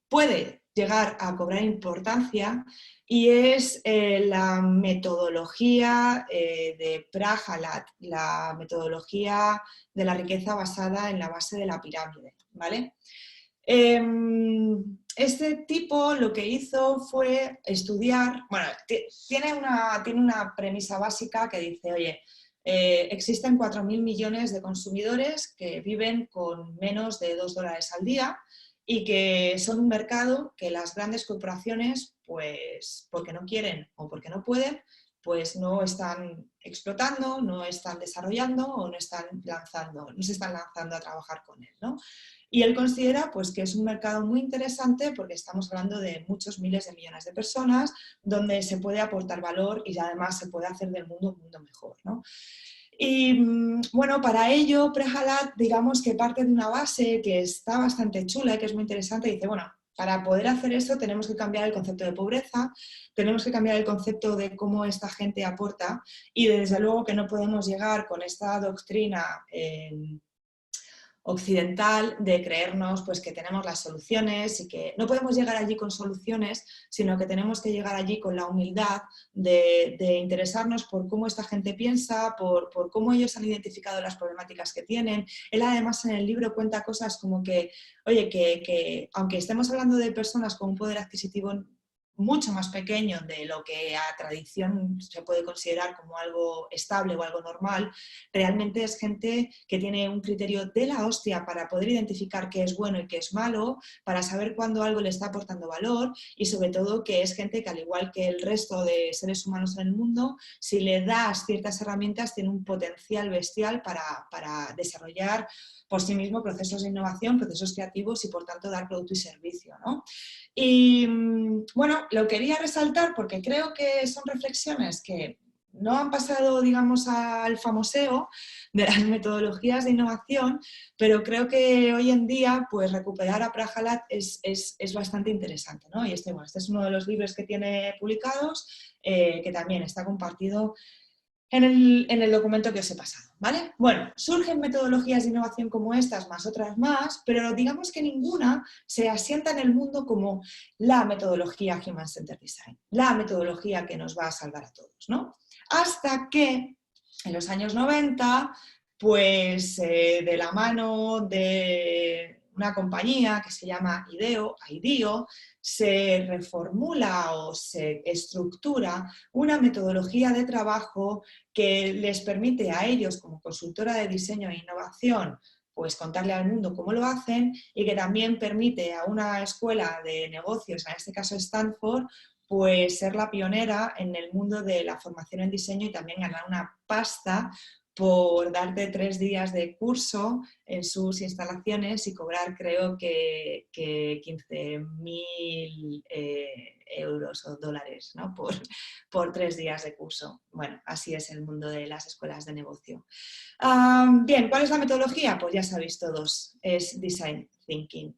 puede llegar a cobrar importancia, y es la metodología de Prahalat, la metodología de la riqueza basada en la base de la pirámide, ¿vale? Este tipo lo que hizo fue estudiar, bueno, tiene una premisa básica que dice, oye, existen 4.000 millones de consumidores que viven con menos de $2 al día y que son un mercado que las grandes corporaciones, pues porque no quieren o porque no pueden, pues no están explotando, no están desarrollando o no se están lanzando a trabajar con él, ¿no? Y él considera pues, que es un mercado muy interesante porque estamos hablando de muchos miles de millones de personas donde se puede aportar valor y además se puede hacer del mundo un mundo mejor, ¿no? Y bueno, para ello Prehalat, digamos que parte de una base que está bastante chula y que es muy interesante. Dice, bueno, para poder hacer esto tenemos que cambiar el concepto de pobreza, tenemos que cambiar el concepto de cómo esta gente aporta y desde luego que no podemos llegar con esta doctrina occidental de creernos pues, que tenemos las soluciones y que no podemos llegar allí con soluciones, sino que tenemos que llegar allí con la humildad de interesarnos por cómo esta gente piensa, por cómo ellos han identificado las problemáticas que tienen. Él además en el libro cuenta cosas como que, oye, que aunque estemos hablando de personas con un poder adquisitivo mucho más pequeño de lo que a tradición se puede considerar como algo estable o algo normal, realmente es gente que tiene un criterio de la hostia para poder identificar qué es bueno y qué es malo, para saber cuándo algo le está aportando valor y sobre todo que es gente que al igual que el resto de seres humanos en el mundo, si le das ciertas herramientas tiene un potencial bestial para desarrollar por sí mismo procesos de innovación, procesos creativos y por tanto dar producto y servicio, ¿no? Y bueno, lo quería resaltar porque creo que son reflexiones que no han pasado, digamos, al famoseo de las metodologías de innovación, pero creo que hoy en día, pues recuperar a Prahalat es bastante interesante, ¿no? Y bueno, este es uno de los libros que tiene publicados, que también está compartido en el documento que os he pasado, ¿vale? Bueno, surgen metodologías de innovación como estas, más otras más, pero digamos que ninguna se asienta en el mundo como la metodología Human Centered Design, la metodología que nos va a salvar a todos, ¿no? Hasta que en los años 90, pues de la mano de una compañía que se llama IDEO, se reformula o se estructura una metodología de trabajo que les permite a ellos, como consultora de diseño e innovación, pues contarle al mundo cómo lo hacen y que también permite a una escuela de negocios, en este caso Stanford, pues ser la pionera en el mundo de la formación en diseño y también ganar una pasta por darte 3 días de curso en sus instalaciones y cobrar creo que 15.000 euros o dólares, ¿no? por 3 días de curso. Bueno, así es el mundo de las escuelas de negocio. Bien, ¿cuál es la metodología? Pues ya sabéis todos, es Design Thinking.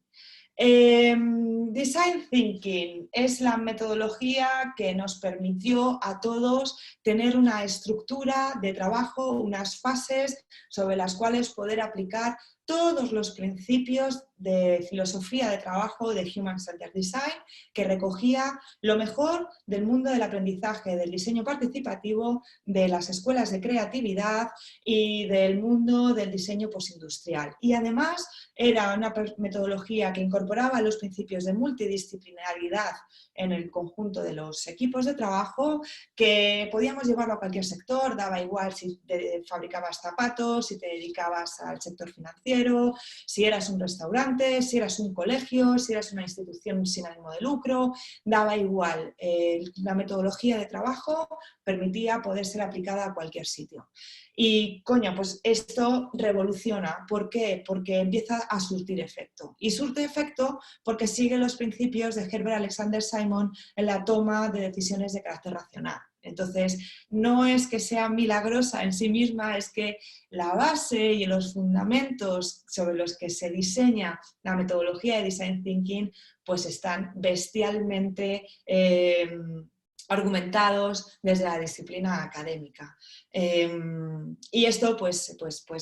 Design Thinking es la metodología que nos permitió a todos tener una estructura de trabajo, unas fases sobre las cuales poder aplicar todos los principios de filosofía de trabajo de Human Centered Design, que recogía lo mejor del mundo del aprendizaje, del diseño participativo, de las escuelas de creatividad y del mundo del diseño postindustrial. Y además era una metodología que incorporaba los principios de multidisciplinaridad en el conjunto de los equipos de trabajo, que podíamos llevarlo a cualquier sector, daba igual si te fabricabas zapatos, si te dedicabas al sector financiero, si eras un restaurante, si eras un colegio, si eras una institución sin ánimo de lucro, daba igual. La metodología de trabajo permitía poder ser aplicada a cualquier sitio. Y, coño, pues esto revoluciona. ¿Por qué? Porque empieza a surtir efecto. Y surte efecto porque sigue los principios de Herbert Alexander Simon en la toma de decisiones de carácter racional. Entonces, no es que sea milagrosa en sí misma, es que la base y los fundamentos sobre los que se diseña la metodología de Design Thinking pues están bestialmente argumentados desde la disciplina académica. Y esto pues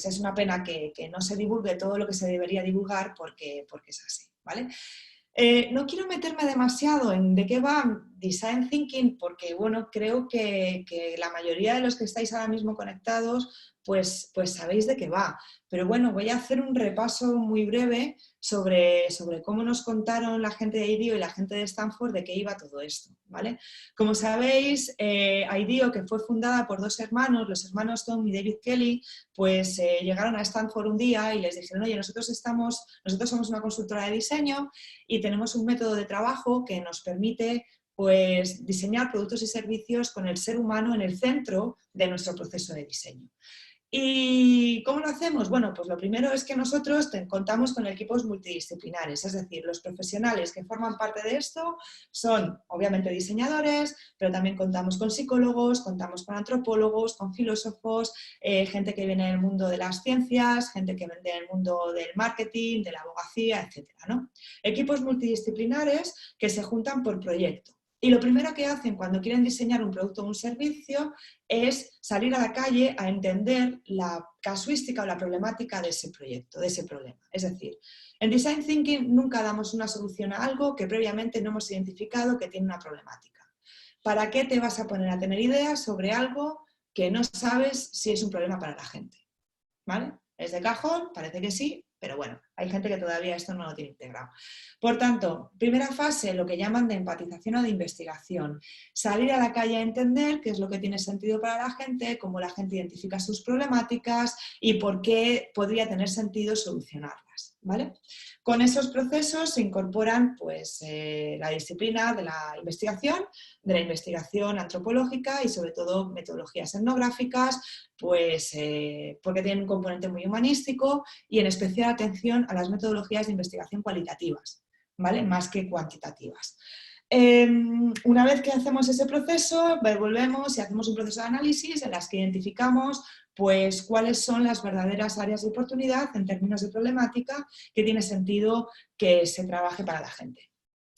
es una pena que no se divulgue todo lo que se debería divulgar porque es así, ¿vale? No quiero meterme demasiado en de qué va Design Thinking porque, bueno, creo que la mayoría de los que estáis ahora mismo conectados pues sabéis de qué va. Pero bueno, voy a hacer un repaso muy breve sobre cómo nos contaron la gente de IDEO y la gente de Stanford de qué iba todo esto, ¿vale? Como sabéis, IDEO, que fue fundada por 2 hermanos, los hermanos Tom y David Kelly, pues llegaron a Stanford un día y les dijeron, oye, nosotros somos una consultora de diseño y tenemos un método de trabajo que nos permite pues diseñar productos y servicios con el ser humano en el centro de nuestro proceso de diseño. ¿Y cómo lo hacemos? Bueno, pues lo primero es que nosotros contamos con equipos multidisciplinares, es decir, los profesionales que forman parte de esto son obviamente diseñadores, pero también contamos con psicólogos, contamos con antropólogos, con filósofos, gente que viene del mundo de las ciencias, gente que viene del mundo del marketing, de la abogacía, etcétera, ¿no? Equipos multidisciplinares que se juntan por proyecto. Y lo primero que hacen cuando quieren diseñar un producto o un servicio es salir a la calle a entender la casuística o la problemática de ese proyecto, de ese problema. Es decir, en Design Thinking nunca damos una solución a algo que previamente no hemos identificado que tiene una problemática. ¿Para qué te vas a poner a tener ideas sobre algo que no sabes si es un problema para la gente? ¿Vale? Es de cajón, parece que sí, pero bueno, hay gente que todavía esto no lo tiene integrado. Por tanto, primera fase, lo que llaman de empatización o de investigación. Salir a la calle a entender qué es lo que tiene sentido para la gente, cómo la gente identifica sus problemáticas y por qué podría tener sentido solucionarlas, ¿vale? Con esos procesos se incorporan pues, la disciplina de la investigación antropológica y sobre todo metodologías etnográficas, pues, porque tienen un componente muy humanístico y en especial atención a las metodologías de investigación cualitativas, ¿vale? Más que cuantitativas. Una vez que hacemos ese proceso, volvemos y hacemos un proceso de análisis en las que identificamos pues, cuáles son las verdaderas áreas de oportunidad en términos de problemática que tiene sentido que se trabaje para la gente.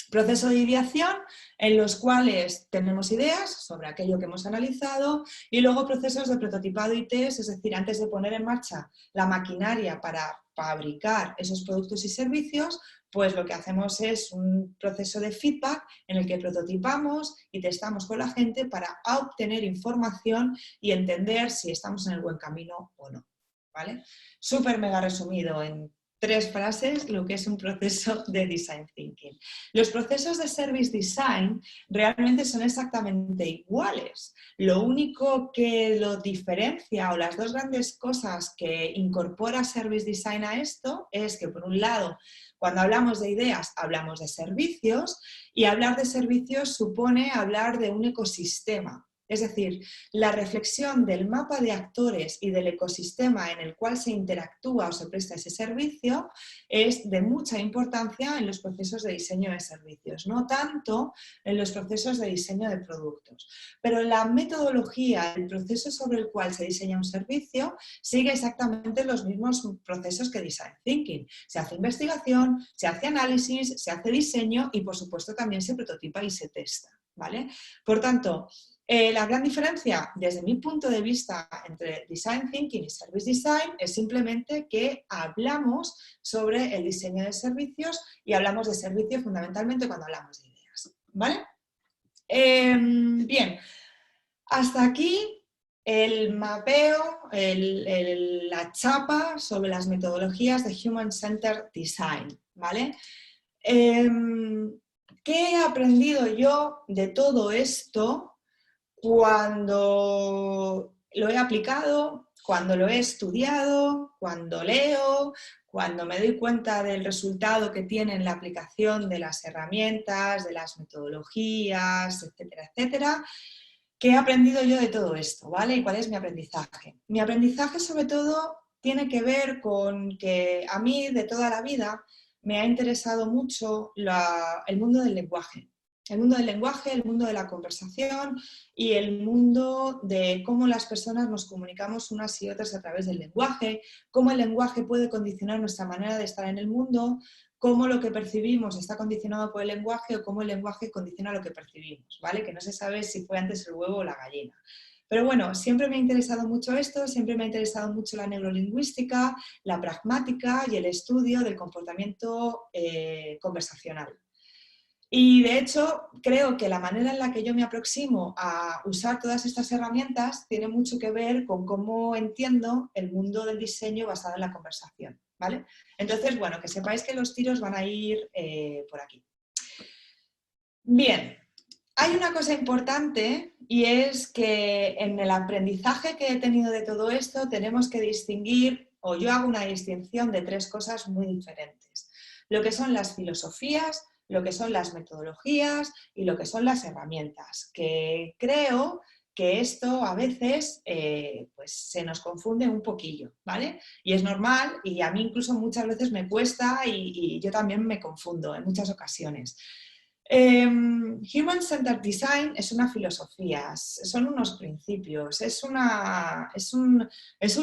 Proceso de ideación en los cuales tenemos ideas sobre aquello que hemos analizado y luego procesos de prototipado y test, es decir, antes de poner en marcha la maquinaria para fabricar esos productos y servicios, pues lo que hacemos es un proceso de feedback en el que prototipamos y testamos con la gente para obtener información y entender si estamos en el buen camino o no, ¿vale? Súper mega resumido en 3 frases lo que es un proceso de Design Thinking. Los procesos de Service Design realmente son exactamente iguales. Lo único que lo diferencia o las 2 grandes cosas que incorpora Service Design a esto es que por un lado, cuando hablamos de ideas, hablamos de servicios y hablar de servicios supone hablar de un ecosistema. Es decir, la reflexión del mapa de actores y del ecosistema en el cual se interactúa o se presta ese servicio es de mucha importancia en los procesos de diseño de servicios, no tanto en los procesos de diseño de productos. Pero la metodología, el proceso sobre el cual se diseña un servicio, sigue exactamente los mismos procesos que Design Thinking. Se hace investigación, se hace análisis, se hace diseño y, por supuesto, también se prototipa y se testa, ¿vale? Por tanto, la gran diferencia, desde mi punto de vista, entre Design Thinking y Service Design es simplemente que hablamos sobre el diseño de servicios y hablamos de servicios fundamentalmente cuando hablamos de ideas, ¿vale? Bien, hasta aquí el mapeo, la chapa sobre las metodologías de Human Centered Design, ¿vale? ¿Qué he aprendido yo de todo esto cuando lo he aplicado, cuando lo he estudiado, cuando leo, cuando me doy cuenta del resultado que tiene en la aplicación de las herramientas, de las metodologías, etcétera, etcétera? ¿Qué he aprendido yo de todo esto? ¿Vale? ¿Y cuál es mi aprendizaje? Mi aprendizaje sobre todo tiene que ver con que a mí de toda la vida me ha interesado mucho el mundo del lenguaje. El mundo del lenguaje, el mundo de la conversación y el mundo de cómo las personas nos comunicamos unas y otras a través del lenguaje, cómo el lenguaje puede condicionar nuestra manera de estar en el mundo, cómo lo que percibimos está condicionado por el lenguaje o cómo el lenguaje condiciona lo que percibimos, ¿vale? Que no se sabe si fue antes el huevo o la gallina. Pero bueno, siempre me ha interesado mucho esto, siempre me ha interesado mucho la neurolingüística, la pragmática y el estudio del comportamiento conversacional. Y de hecho, creo que la manera en la que yo me aproximo a usar todas estas herramientas tiene mucho que ver con cómo entiendo el mundo del diseño basado en la conversación, ¿vale? Entonces, bueno, que sepáis que los tiros van a ir por aquí. Bien, hay una cosa importante y es que en el aprendizaje que he tenido de todo esto tenemos que distinguir, o yo hago una distinción de 3 cosas muy diferentes. Lo que son las filosofías, lo que son las metodologías y lo que son las herramientas, que creo que esto a veces pues se nos confunde un poquillo, ¿vale? Y es normal, y a mí incluso muchas veces me cuesta y yo también me confundo en muchas ocasiones. Human-Centered Design es una filosofía, son unos principios, es un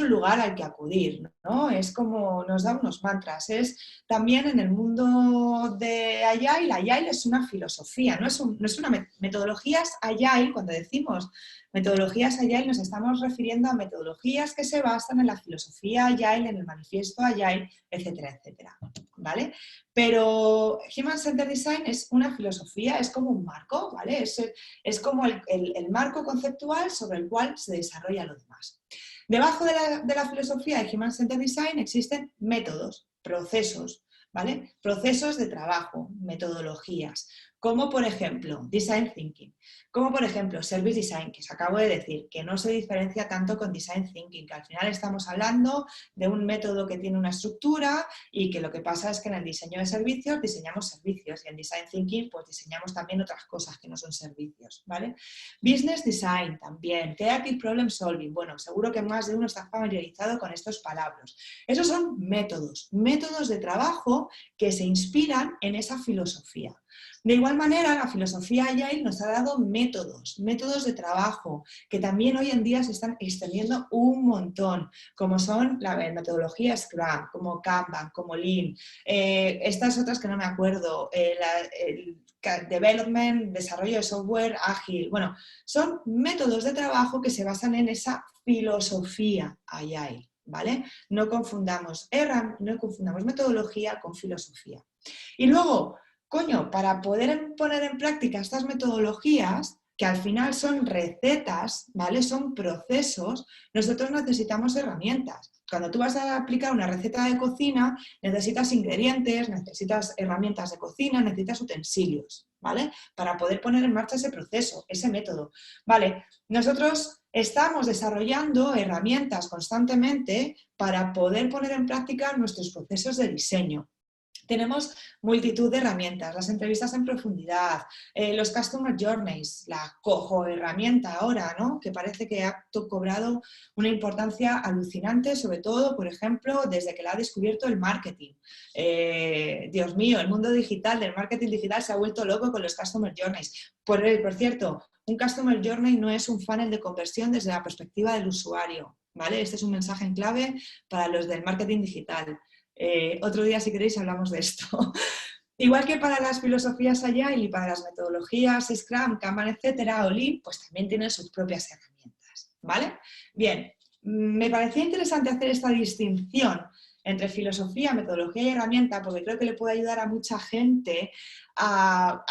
lugar al que acudir, ¿no? Es como nos da unos mantras. Es también en el mundo de Agile, Agile es una filosofía, no es una metodologías Agile. Cuando decimos metodologías Agile nos estamos refiriendo a metodologías que se basan en la filosofía Agile, en el manifiesto Agile, etcétera, etcétera, ¿vale? Pero Human Centered Design es una filosofía, es como un marco, ¿vale? Es como el marco conceptual sobre el cual se desarrolla lo demás. Debajo de la filosofía de Human Centered Design existen métodos, procesos, ¿vale? Procesos de trabajo, metodologías, como por ejemplo Design Thinking, como por ejemplo Service Design, que os acabo de decir, que no se diferencia tanto con Design Thinking, que al final estamos hablando de un método que tiene una estructura y que lo que pasa es que en el diseño de servicios diseñamos servicios y en Design Thinking pues diseñamos también otras cosas que no son servicios, ¿vale? Business Design también, Creative Problem Solving, bueno, seguro que más de uno está familiarizado con estos palabras. Esos son métodos de trabajo que se inspiran en esa filosofía. De igual manera, la filosofía Agile nos ha dado métodos de trabajo, que también hoy en día se están extendiendo un montón, como son la metodología Scrum, como Kanban, como Lean, estas otras que no me acuerdo, el Development, desarrollo de software ágil. Bueno, son métodos de trabajo que se basan en esa filosofía Agile, ¿vale? No confundamos metodología con filosofía. Y luego, coño, para poder poner en práctica estas metodologías, que al final son recetas, ¿vale? Son procesos, nosotros necesitamos herramientas. Cuando tú vas a aplicar una receta de cocina, necesitas ingredientes, necesitas herramientas de cocina, necesitas utensilios, ¿vale? Para poder poner en marcha ese proceso, ese método, ¿vale? Nosotros estamos desarrollando herramientas constantemente para poder poner en práctica nuestros procesos de diseño. Tenemos multitud de herramientas, las entrevistas en profundidad, los Customer Journeys, la cojo herramienta ahora, ¿no? Que parece que ha cobrado una importancia alucinante, sobre todo, por ejemplo, desde que la ha descubierto el marketing. Dios mío, el mundo digital, del marketing digital se ha vuelto loco con los Customer Journeys. Por cierto, un Customer Journey no es un funnel de conversión desde la perspectiva del usuario, ¿vale? Este es un mensaje en clave para los del marketing digital. Otro día, si queréis, hablamos de esto. Igual que para las filosofías Agile y para las metodologías Scrum, Kanban, etcétera, o Lean, pues también tienen sus propias herramientas, ¿vale? Bien, me parecía interesante hacer esta distinción entre filosofía, metodología y herramienta, porque creo que le puede ayudar a mucha gente a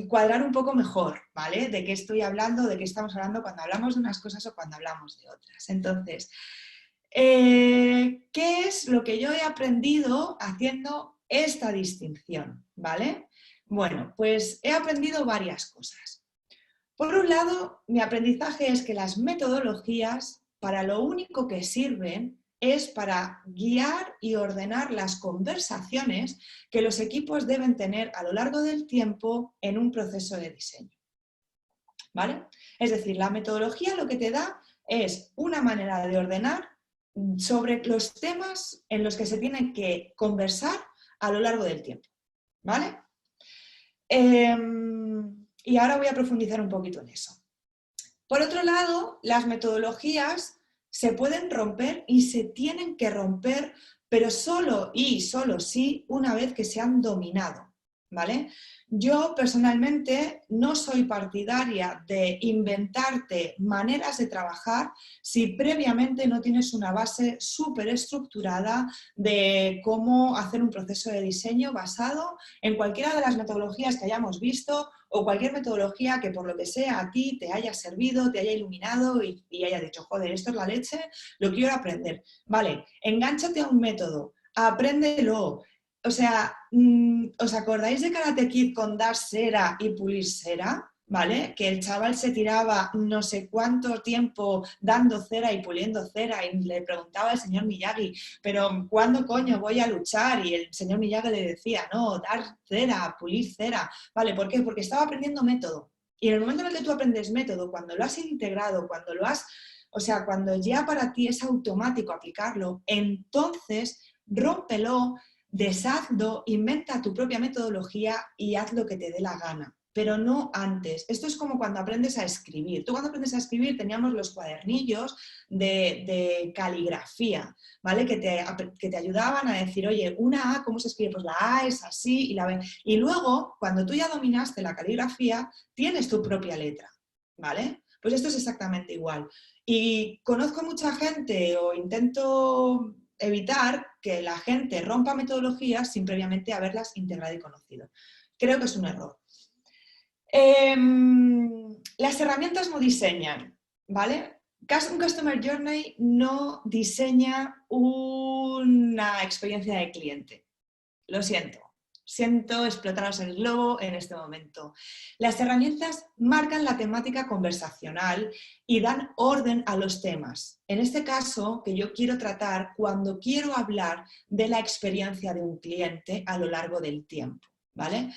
cuadrar un poco mejor, ¿vale? De qué estoy hablando, de qué estamos hablando cuando hablamos de unas cosas o cuando hablamos de otras. Entonces, ¿qué es lo que yo he aprendido haciendo esta distinción? ¿Vale? Bueno, pues he aprendido varias cosas. Por un lado, mi aprendizaje es que las metodologías, para lo único que sirven, es para guiar y ordenar las conversaciones que los equipos deben tener a lo largo del tiempo en un proceso de diseño. ¿Vale? Es decir, la metodología lo que te da es una manera de ordenar sobre los temas en los que se tienen que conversar a lo largo del tiempo, ¿vale? Y ahora voy a profundizar un poquito en eso. Por otro lado, las metodologías se pueden romper y se tienen que romper, pero solo sí una vez que se han dominado, ¿vale? Yo personalmente no soy partidaria de inventarte maneras de trabajar si previamente no tienes una base súper estructurada de cómo hacer un proceso de diseño basado en cualquiera de las metodologías que hayamos visto o cualquier metodología que por lo que sea a ti te haya servido, te haya iluminado y haya dicho, joder, esto es la leche, lo quiero aprender. Vale, engánchate a un método, apréndelo. O sea, ¿os acordáis de Karate Kid con dar cera y pulir cera? ¿vale? Que el chaval se tiraba no sé cuánto tiempo dando cera y puliendo cera y le preguntaba al señor Miyagi, pero ¿cuándo coño voy a luchar? Y el señor Miyagi le decía, no, dar cera, pulir cera, ¿vale? ¿Por qué? Porque estaba aprendiendo método. Y en el momento en el que tú aprendes método, cuando lo has integrado, cuando lo has, o sea, cuando ya para ti es automático aplicarlo, entonces rómpelo, deshazlo, inventa tu propia metodología y haz lo que te dé la gana, pero no antes. Esto es como cuando aprendes a escribir. Tú cuando aprendes a escribir teníamos los cuadernillos de caligrafía, ¿vale? Que te ayudaban a decir, oye, una A, ¿cómo se escribe? Pues la A es así y la B. Y luego, cuando tú ya dominaste la caligrafía, tienes tu propia letra, ¿vale? Pues esto es exactamente igual. Y conozco mucha gente o intento evitar que la gente rompa metodologías sin previamente haberlas integrado y conocido. Creo que es un error. Las herramientas no diseñan, ¿vale? Un Customer Journey no diseña una experiencia de cliente. Lo siento. Siento explotaros el globo en este momento. Las herramientas marcan la temática conversacional y dan orden a los temas. En este caso, que yo quiero tratar cuando quiero hablar de la experiencia de un cliente a lo largo del tiempo, ¿vale?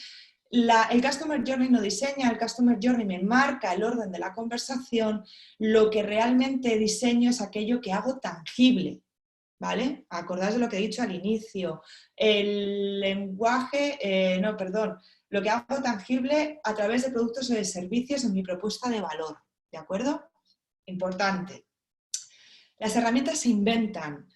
El Customer Journey no diseña, el Customer Journey me marca el orden de la conversación, lo que realmente diseño es aquello que hago tangible, ¿vale? Acordaos de lo que he dicho al inicio, el lenguaje, lo que hago tangible a través de productos o de servicios en mi propuesta de valor, ¿de acuerdo? Importante. Las herramientas se inventan.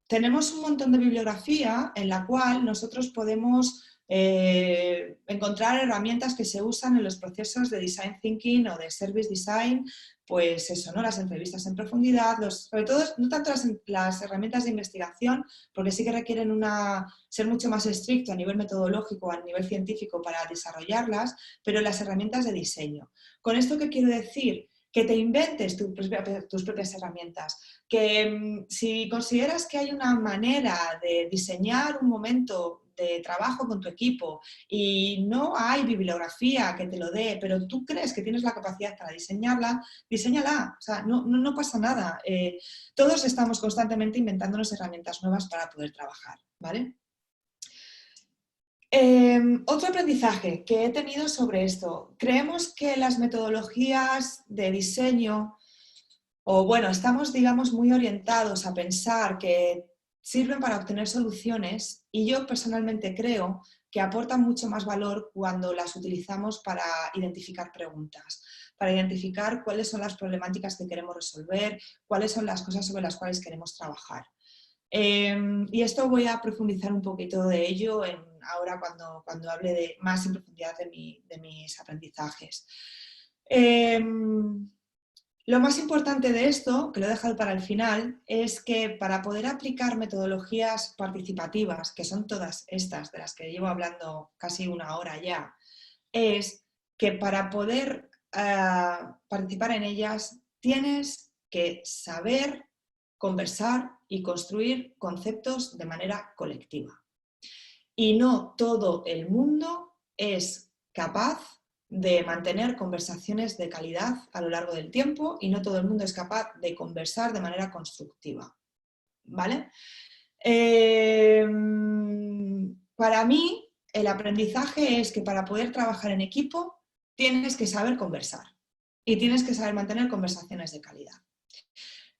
Tenemos un montón de bibliografía en la cual nosotros podemos encontrar herramientas que se usan en los procesos de design thinking o de service design, pues eso, ¿no? Las entrevistas en profundidad, sobre todo, no tanto las herramientas de investigación, porque sí que requieren ser mucho más estricto a nivel metodológico, a nivel científico para desarrollarlas, pero las herramientas de diseño. ¿Con esto qué quiero decir? Que te inventes tus propias herramientas, que si consideras que hay una manera de diseñar un momento de trabajo con tu equipo y no hay bibliografía que te lo dé, pero tú crees que tienes la capacidad para diseñarla, diséñala, o sea, no pasa nada. Todos estamos constantemente inventándonos herramientas nuevas para poder trabajar, ¿vale? Otro aprendizaje que he tenido sobre esto. Creemos que las metodologías de diseño, o bueno, estamos, digamos, muy orientados a pensar que sirven para obtener soluciones y yo personalmente creo que aportan mucho más valor cuando las utilizamos para identificar preguntas, para identificar cuáles son las problemáticas que queremos resolver, cuáles son las cosas sobre las cuales queremos trabajar. Y esto voy a profundizar un poquito de ello ahora cuando hable más en profundidad de mis aprendizajes. Lo más importante de esto, que lo he dejado para el final, es que para poder aplicar metodologías participativas, que son todas estas de las que llevo hablando casi una hora ya, es que para poder participar en ellas tienes que saber conversar y construir conceptos de manera colectiva. Y no todo el mundo es capaz de mantener conversaciones de calidad a lo largo del tiempo y no todo el mundo es capaz de conversar de manera constructiva, ¿vale? Para mí, el aprendizaje es que para poder trabajar en equipo tienes que saber conversar y tienes que saber mantener conversaciones de calidad.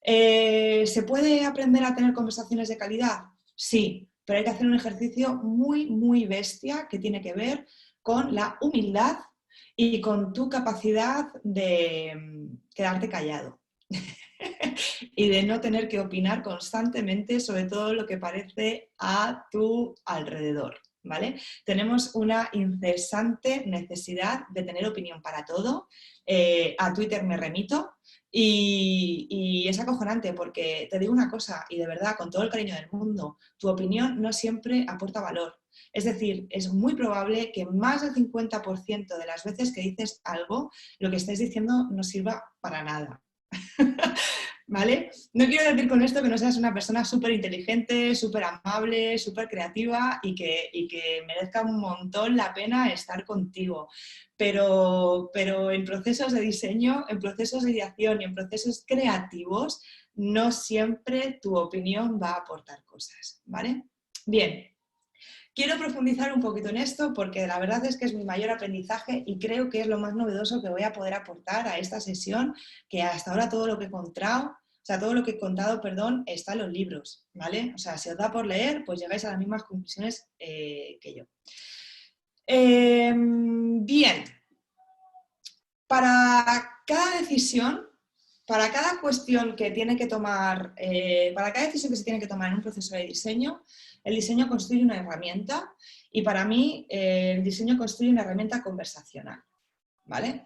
¿Se puede aprender a tener conversaciones de calidad? Sí, pero hay que hacer un ejercicio muy, muy bestia que tiene que ver con la humildad y con tu capacidad de quedarte callado y de no tener que opinar constantemente sobre todo lo que parece a tu alrededor, ¿vale? Tenemos una incesante necesidad de tener opinión para todo. A Twitter me remito. Y es acojonante porque te digo una cosa, y de verdad, con todo el cariño del mundo, tu opinión no siempre aporta valor. Es decir, es muy probable que más del 50% de las veces que dices algo, lo que estés diciendo no sirva para nada. ¿vale? No quiero decir con esto que no seas una persona súper inteligente, súper amable, súper creativa y que merezca un montón la pena estar contigo. Pero en procesos de diseño, en procesos de ideación y en procesos creativos, no siempre tu opinión va a aportar cosas, ¿vale? Bien. Quiero profundizar un poquito en esto porque la verdad es que es mi mayor aprendizaje y creo que es lo más novedoso que voy a poder aportar a esta sesión, que hasta ahora todo lo que he contado, perdón, está en los libros, ¿vale? O sea, si os da por leer, pues llegáis a las mismas conclusiones que yo. Bien, para cada decisión, para cada cuestión que tiene que tomar, para cada decisión que se tiene que tomar en un proceso de diseño, el diseño constituye una herramienta y para mí el diseño constituye una herramienta conversacional, ¿vale?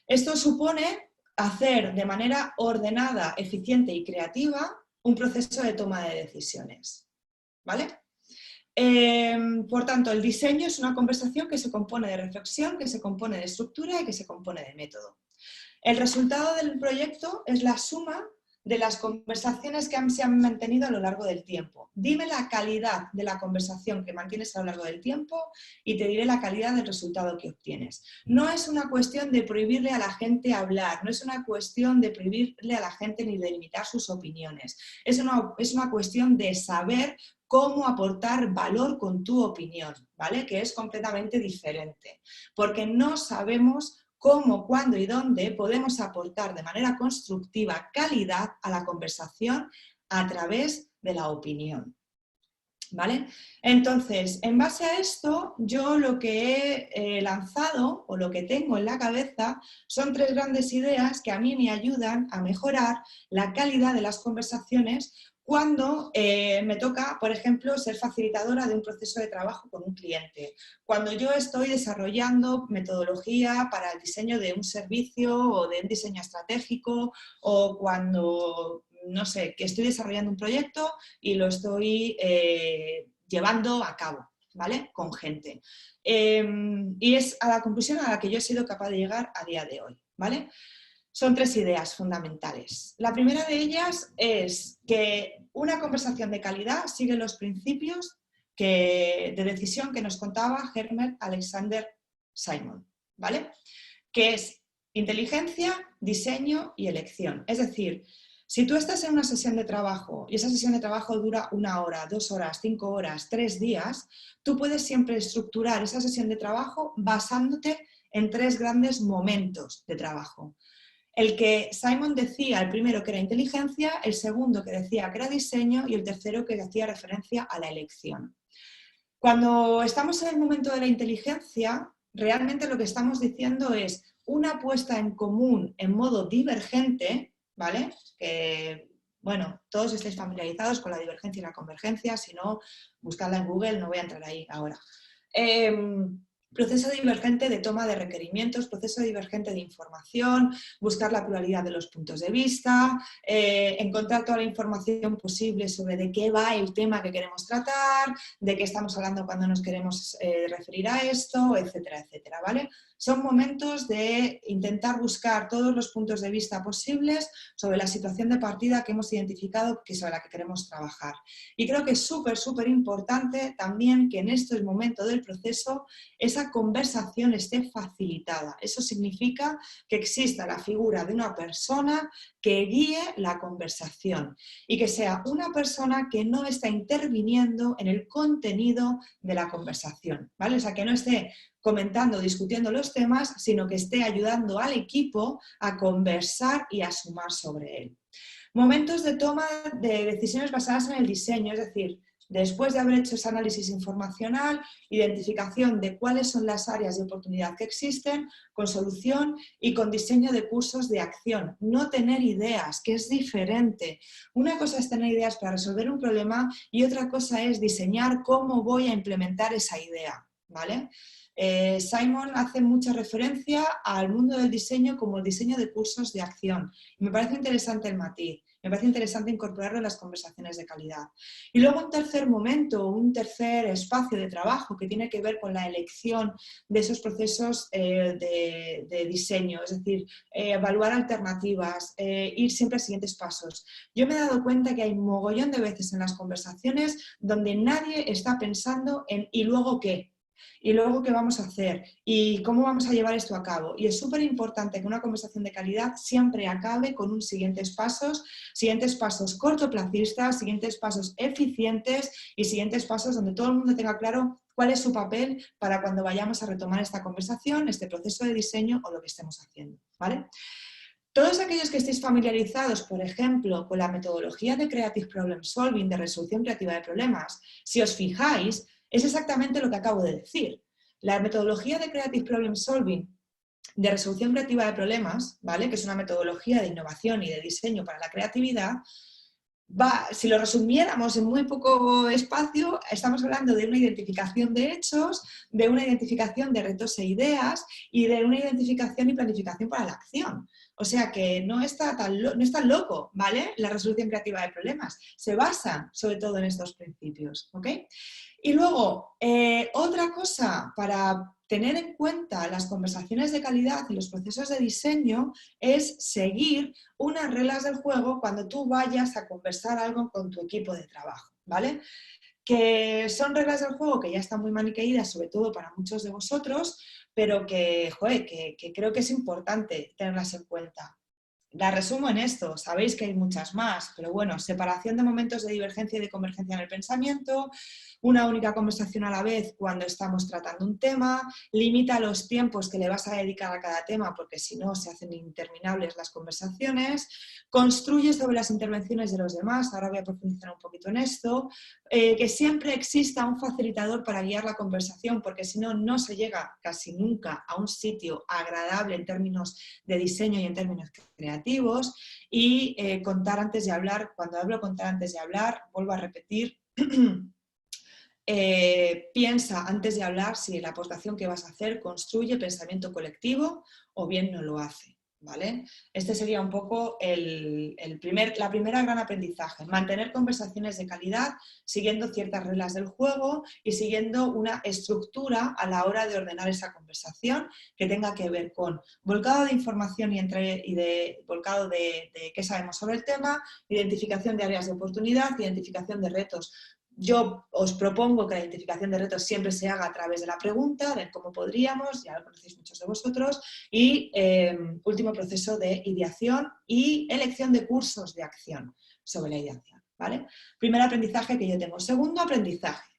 Esto supone hacer de manera ordenada, eficiente y creativa un proceso de toma de decisiones, ¿vale? Por tanto, el diseño es una conversación que se compone de reflexión, que se compone de estructura y que se compone de método. El resultado del proyecto es la suma de las conversaciones que se han mantenido a lo largo del tiempo. Dime la calidad de la conversación que mantienes a lo largo del tiempo y te diré la calidad del resultado que obtienes. No es una cuestión de prohibirle a la gente hablar, no es una cuestión de prohibirle a la gente ni de limitar sus opiniones. Es una cuestión de saber cómo aportar valor con tu opinión, ¿vale? Que es completamente diferente, porque no sabemos cómo, cuándo y dónde podemos aportar de manera constructiva calidad a la conversación a través de la opinión, ¿vale? Entonces, en base a esto, yo lo que he lanzado o lo que tengo en la cabeza son 3 grandes ideas que a mí me ayudan a mejorar la calidad de las conversaciones cuando me toca, por ejemplo, ser facilitadora de un proceso de trabajo con un cliente, cuando yo estoy desarrollando metodología para el diseño de un servicio o de un diseño estratégico, o cuando, no sé, que estoy desarrollando un proyecto y lo estoy llevando a cabo, ¿vale? Con gente. Y es a la conclusión a la que yo he sido capaz de llegar a día de hoy, ¿vale? Son 3 ideas fundamentales. La primera de ellas es que una conversación de calidad sigue los principios de decisión que nos contaba Herbert Alexander Simon, ¿vale? Que es inteligencia, diseño y elección. Es decir, si tú estás en una sesión de trabajo y esa sesión de trabajo dura 1 hora, 2 horas, 5 horas, 3 días, tú puedes siempre estructurar esa sesión de trabajo basándote en 3 grandes momentos de trabajo. El que Simon decía, el primero que era inteligencia, el segundo que decía que era diseño y el tercero que hacía referencia a la elección. Cuando estamos en el momento de la inteligencia, realmente lo que estamos diciendo es una puesta en común en modo divergente, ¿vale? Que, bueno, todos estáis familiarizados con la divergencia y la convergencia, si no, buscadla en Google, no voy a entrar ahí ahora. Proceso divergente de toma de requerimientos, proceso divergente de información, buscar la pluralidad de los puntos de vista, encontrar toda la información posible sobre de qué va el tema que queremos tratar, de qué estamos hablando cuando nos queremos referir a esto, etcétera, etcétera, ¿vale? Son momentos de intentar buscar todos los puntos de vista posibles sobre la situación de partida que hemos identificado que sobre la que queremos trabajar. Y creo que es súper, súper importante también que en este momento del proceso esa conversación esté facilitada. Eso significa que exista la figura de una persona que guíe la conversación y que sea una persona que no está interviniendo en el contenido de la conversación, ¿vale? O sea, que no esté comentando, discutiendo los temas, sino que esté ayudando al equipo a conversar y a sumar sobre él. Momentos de toma de decisiones basadas en el diseño, es decir, después de haber hecho ese análisis informacional, identificación de cuáles son las áreas de oportunidad que existen, con solución y con diseño de cursos de acción. No tener ideas, que es diferente. Una cosa es tener ideas para resolver un problema y otra cosa es diseñar cómo voy a implementar esa idea, ¿vale? Simon hace mucha referencia al mundo del diseño como el diseño de cursos de acción. Me parece interesante el matiz. Me parece interesante incorporarlo en las conversaciones de calidad. Y luego un tercer momento, un tercer espacio de trabajo que tiene que ver con la elección de esos procesos de diseño, es decir, evaluar alternativas, ir siempre a siguientes pasos. Yo me he dado cuenta que hay un mogollón de veces en las conversaciones donde nadie está pensando en ¿y luego qué? ¿Y luego qué vamos a hacer? ¿Y cómo vamos a llevar esto a cabo? Y es súper importante que una conversación de calidad siempre acabe con unos siguientes pasos cortoplacistas, siguientes pasos eficientes y siguientes pasos donde todo el mundo tenga claro cuál es su papel para cuando vayamos a retomar esta conversación, este proceso de diseño o lo que estemos haciendo, ¿vale? Todos aquellos que estéis familiarizados, por ejemplo, con la metodología de Creative Problem Solving, de resolución creativa de problemas, si os fijáis, es exactamente lo que acabo de decir. La metodología de Creative Problem Solving, de resolución creativa de problemas, ¿vale? Que es una metodología de innovación y de diseño para la creatividad, si lo resumiéramos en muy poco espacio, estamos hablando de una identificación de hechos, de una identificación de retos e ideas y de una identificación y planificación para la acción. O sea que no es tan loco, ¿vale? La resolución creativa de problemas. Se basa sobre todo en estos principios, ¿ok? Y luego, otra cosa para tener en cuenta las conversaciones de calidad y los procesos de diseño es seguir unas reglas del juego cuando tú vayas a conversar algo con tu equipo de trabajo, ¿vale? Que son reglas del juego que ya están muy maniqueídas, sobre todo para muchos de vosotros, pero que, joder, que creo que es importante tenerlas en cuenta. La resumo en esto, sabéis que hay muchas más, pero bueno, separación de momentos de divergencia y de convergencia en el pensamiento, una única conversación a la vez cuando estamos tratando un tema, limita los tiempos que le vas a dedicar a cada tema porque si no se hacen interminables las conversaciones, construye sobre las intervenciones de los demás, ahora voy a profundizar un poquito en esto, que siempre exista un facilitador para guiar la conversación porque si no, no se llega casi nunca a un sitio agradable en términos de diseño y en términos creativos y contar antes de hablar, cuando hablo contar antes de hablar, vuelvo a repetir, piensa antes de hablar si la aportación que vas a hacer construye pensamiento colectivo o bien no lo hace, ¿vale? Este sería un poco la primera gran aprendizaje, mantener conversaciones de calidad siguiendo ciertas reglas del juego y siguiendo una estructura a la hora de ordenar esa conversación que tenga que ver con volcado de información volcado de qué sabemos sobre el tema, identificación de áreas de oportunidad, identificación de retos. Yo os propongo que la identificación de retos siempre se haga a través de la pregunta, de cómo podríamos, ya lo conocéis muchos de vosotros, y último proceso de ideación y elección de cursos de acción sobre la ideación, ¿vale? Primer aprendizaje que yo tengo. Segundo aprendizaje.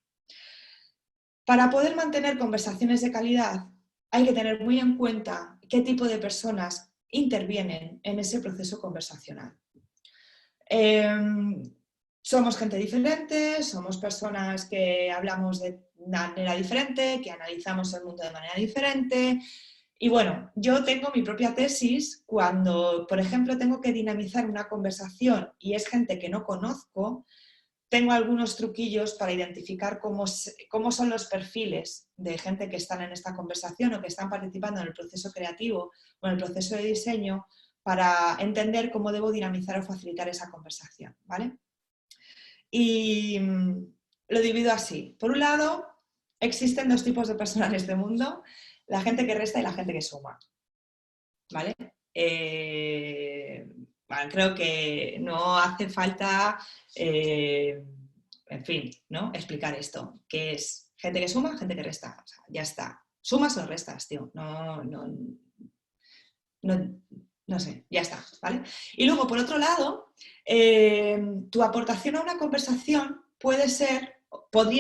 Para poder mantener conversaciones de calidad hay que tener muy en cuenta qué tipo de personas intervienen en ese proceso conversacional. Somos gente diferente, somos personas que hablamos de manera diferente, que analizamos el mundo de manera diferente. Y bueno, yo tengo mi propia tesis cuando, por ejemplo, tengo que dinamizar una conversación y es gente que no conozco, tengo algunos truquillos para identificar cómo son los perfiles de gente que están en esta conversación o que están participando en el proceso creativo o en el proceso de diseño para entender cómo debo dinamizar o facilitar esa conversación, ¿vale? Y lo divido así. Por un lado, existen dos tipos de personas en este mundo, la gente que resta y la gente que suma, ¿vale? Bueno, creo que no hace falta, en fin, ¿no? Explicar esto, que es gente que suma, gente que resta, o sea, ya está. Sumas o restas, tío, no sé, ya está, ¿vale? Y luego, por otro lado, tu aportación a una conversación podría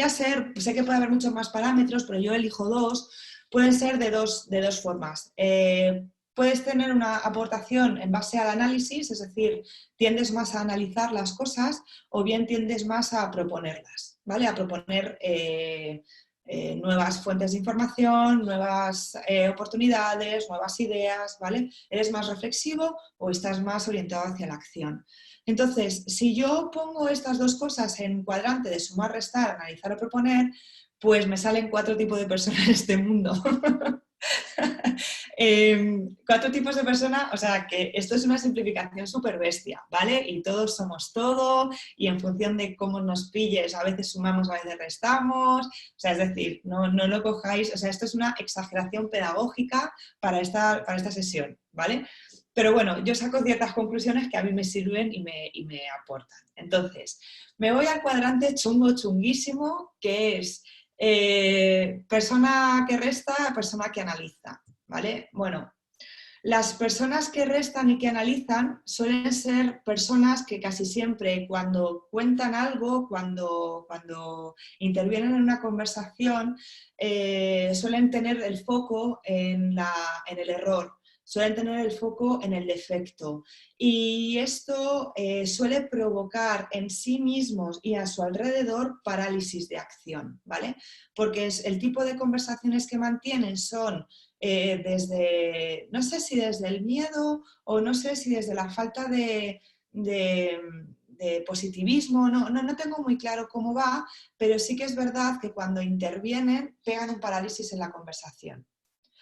ser, sé que puede haber muchos más parámetros, pero yo elijo dos, pueden ser de dos formas. Puedes tener una aportación en base al análisis, es decir, tiendes más a analizar las cosas o bien tiendes más a proponerlas, ¿vale? A proponer nuevas fuentes de información, nuevas oportunidades, nuevas ideas, ¿vale? ¿Eres más reflexivo o estás más orientado hacia la acción? Entonces, si yo pongo estas dos cosas en cuadrante de sumar, restar, analizar o proponer, pues me salen 4 tipos de personas en este mundo. Cuatro tipos de personas, o sea, que esto es una simplificación súper bestia, ¿vale? Y todos somos todo, y en función de cómo nos pilles, a veces sumamos, a veces restamos, o sea, es decir, no lo cojáis, o sea, esto es una exageración pedagógica para esta sesión, ¿vale? Pero bueno, yo saco ciertas conclusiones que a mí me sirven y me aportan. Entonces, me voy al cuadrante chunguísimo, que es persona que resta, persona que analiza, ¿vale? Bueno, las personas que restan y que analizan suelen ser personas que casi siempre cuando cuentan algo, cuando intervienen en una conversación, suelen tener el foco en el error, suelen tener el foco en el defecto. Y esto suele provocar en sí mismos y a su alrededor parálisis de acción, ¿vale? Porque el tipo de conversaciones que mantienen son no sé si desde el miedo o no sé si desde la falta de positivismo, no tengo muy claro cómo va, pero sí que es verdad que cuando intervienen pegan un parálisis en la conversación.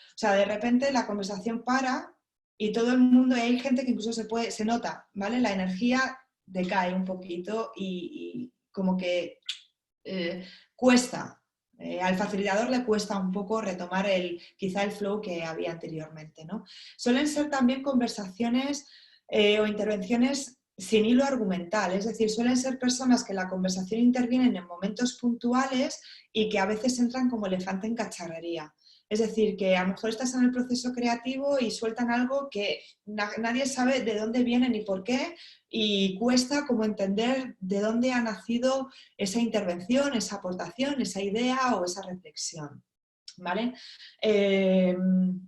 O sea, de repente la conversación para y todo el mundo, y hay gente que incluso se nota, ¿vale? La energía decae un poquito y como que cuesta. Al facilitador le cuesta un poco retomar quizá el flow que había anteriormente, ¿no? Suelen ser también conversaciones o intervenciones sin hilo argumental, es decir, suelen ser personas que en la conversación intervienen en momentos puntuales y que a veces entran como elefante en cacharrería. Es decir, que a lo mejor estás en el proceso creativo y sueltan algo que nadie sabe de dónde viene ni por qué y cuesta como entender de dónde ha nacido esa intervención, esa aportación, esa idea o esa reflexión. ¿Vale?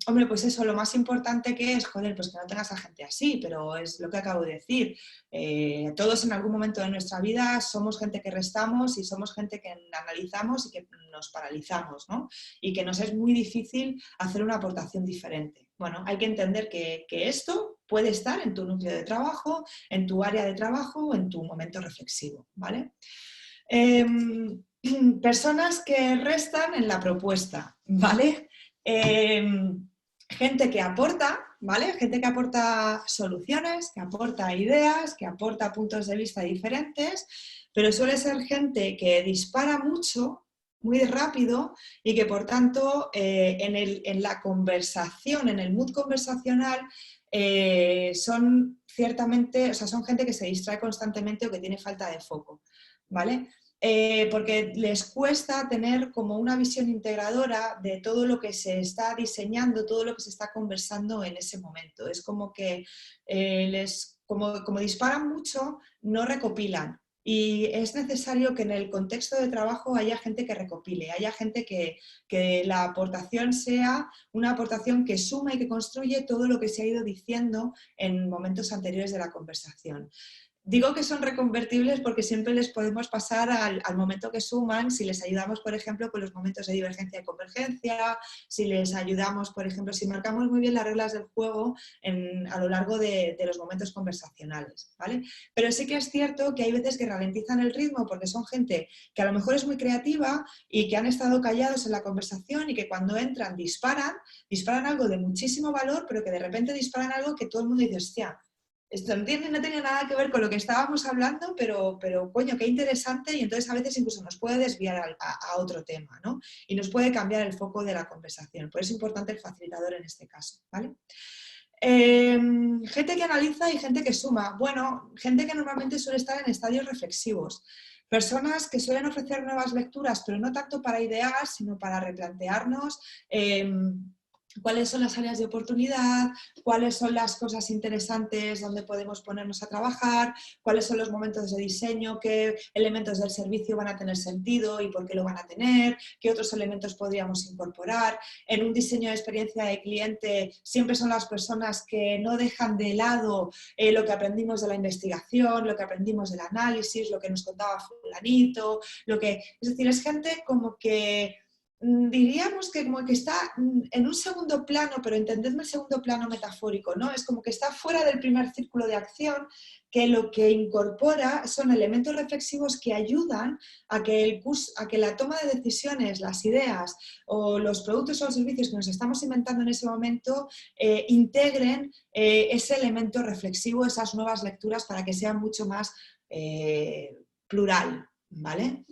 Hombre, pues eso, lo más importante que es, joder, pues que no tengas a gente así, pero es lo que acabo de decir. Todos en algún momento de nuestra vida somos gente que restamos y somos gente que analizamos y que nos paralizamos, ¿no? Y que nos es muy difícil hacer una aportación diferente. Bueno, hay que entender que esto puede estar en tu núcleo de trabajo, en tu área de trabajo o en tu momento reflexivo, ¿vale? Personas que restan en la propuesta, ¿vale? Gente que aporta, ¿vale? Gente que aporta soluciones, que aporta ideas, que aporta puntos de vista diferentes, pero suele ser gente que dispara mucho, muy rápido y que por tanto en la conversación, en el mood conversacional, son ciertamente, o sea, son gente que se distrae constantemente o que tiene falta de foco, ¿vale? Porque les cuesta tener como una visión integradora de todo lo que se está diseñando, todo lo que se está conversando en ese momento. Es como que como disparan mucho, no recopilan. Y es necesario que en el contexto de trabajo haya gente que recopile, haya gente que la aportación sea una aportación que suma y que construye todo lo que se ha ido diciendo en momentos anteriores de la conversación. Digo que son reconvertibles porque siempre les podemos pasar al momento que suman, si les ayudamos, por ejemplo, con los momentos de divergencia y convergencia, si les ayudamos, por ejemplo, si marcamos muy bien las reglas del juego a lo largo de los momentos conversacionales, ¿vale? Pero sí que es cierto que hay veces que ralentizan el ritmo porque son gente que a lo mejor es muy creativa y que han estado callados en la conversación y que cuando entran disparan algo de muchísimo valor, pero que de repente disparan algo que todo el mundo dice, hostia, esto no tiene nada que ver con lo que estábamos hablando, pero coño, qué interesante, y entonces a veces incluso nos puede desviar a otro tema, ¿no? Y nos puede cambiar el foco de la conversación. Por eso es importante el facilitador en este caso, ¿vale? Gente que analiza y gente que suma. Bueno, gente que normalmente suele estar en estadios reflexivos. Personas que suelen ofrecer nuevas lecturas, pero no tanto para idear, sino para replantearnos cuáles son las áreas de oportunidad, cuáles son las cosas interesantes donde podemos ponernos a trabajar, cuáles son los momentos de diseño, qué elementos del servicio van a tener sentido y por qué lo van a tener, qué otros elementos podríamos incorporar. En un diseño de experiencia de cliente siempre son las personas que no dejan de lado lo que aprendimos de la investigación, lo que aprendimos del análisis, lo que nos contaba fulanito, es decir, es gente como que diríamos que como que está en un segundo plano, pero entendedme el segundo plano metafórico, ¿no? Es como que está fuera del primer círculo de acción, que lo que incorpora son elementos reflexivos que ayudan a que, a que la toma de decisiones, las ideas o los productos o los servicios que nos estamos inventando en ese momento integren ese elemento reflexivo, esas nuevas lecturas para que sea mucho más plural, ¿vale?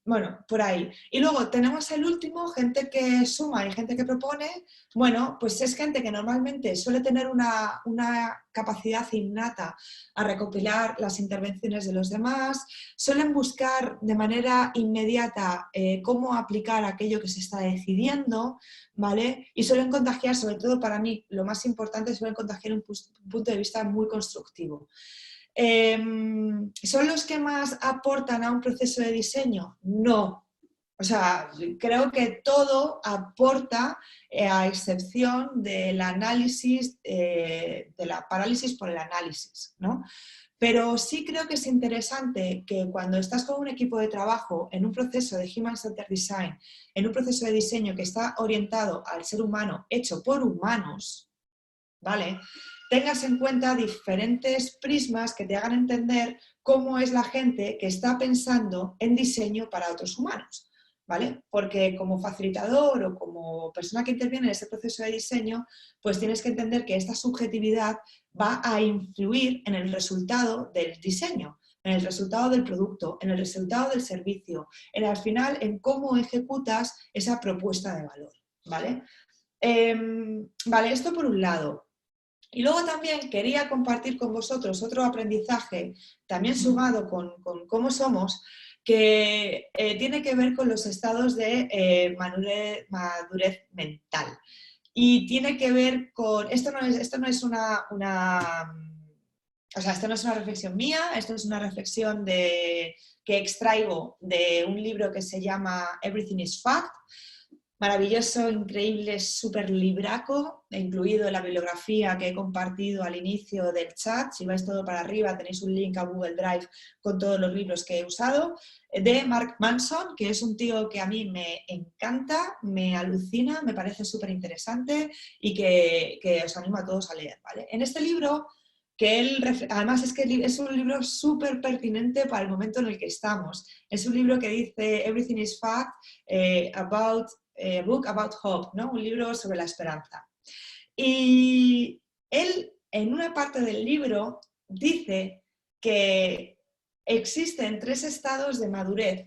Bueno, por ahí. Y luego tenemos el último, gente que suma y gente que propone. Bueno, pues es gente que normalmente suele tener una capacidad innata a recopilar las intervenciones de los demás, suelen buscar de manera inmediata cómo aplicar aquello que se está decidiendo, ¿vale? Y suelen contagiar, sobre todo para mí, lo más importante, suelen contagiar un punto de vista muy constructivo. ¿Son los que más aportan a un proceso de diseño? No. O sea, creo que todo aporta a excepción del análisis, de la parálisis por el análisis, ¿no? Pero sí creo que es interesante que cuando estás con un equipo de trabajo en un proceso de Human Centered Design, en un proceso de diseño que está orientado al ser humano, hecho por humanos, ¿vale? Tengas en cuenta diferentes prismas que te hagan entender cómo es la gente que está pensando en diseño para otros humanos, ¿vale? Porque como facilitador o como persona que interviene en ese proceso de diseño, pues tienes que entender que esta subjetividad va a influir en el resultado del diseño, en el resultado del producto, en el resultado del servicio, al final en cómo ejecutas esa propuesta de valor, ¿vale? Vale, esto por un lado. Y luego también quería compartir con vosotros otro aprendizaje, también sumado con cómo somos, que tiene que ver con los estados de madurez mental. Y tiene que ver con, esto no es o sea, esto no es una reflexión mía, esto es una reflexión que extraigo de un libro que se llama Everything is Fact. Maravilloso, increíble, súper libraco, incluido en la bibliografía que he compartido al inicio del chat. Si vais todo para arriba tenéis un link a Google Drive con todos los libros que he usado, de Mark Manson, que es un tío que a mí me encanta, me alucina, me parece súper interesante y que os animo a todos a leer, ¿vale? En este libro, que él, además es que es un libro súper pertinente para el momento en el que estamos. Es un libro que dice Everything is Fact, Book About Hope, ¿no? Un libro sobre la esperanza. Y él, en una parte del libro, dice que existen 3 estados de madurez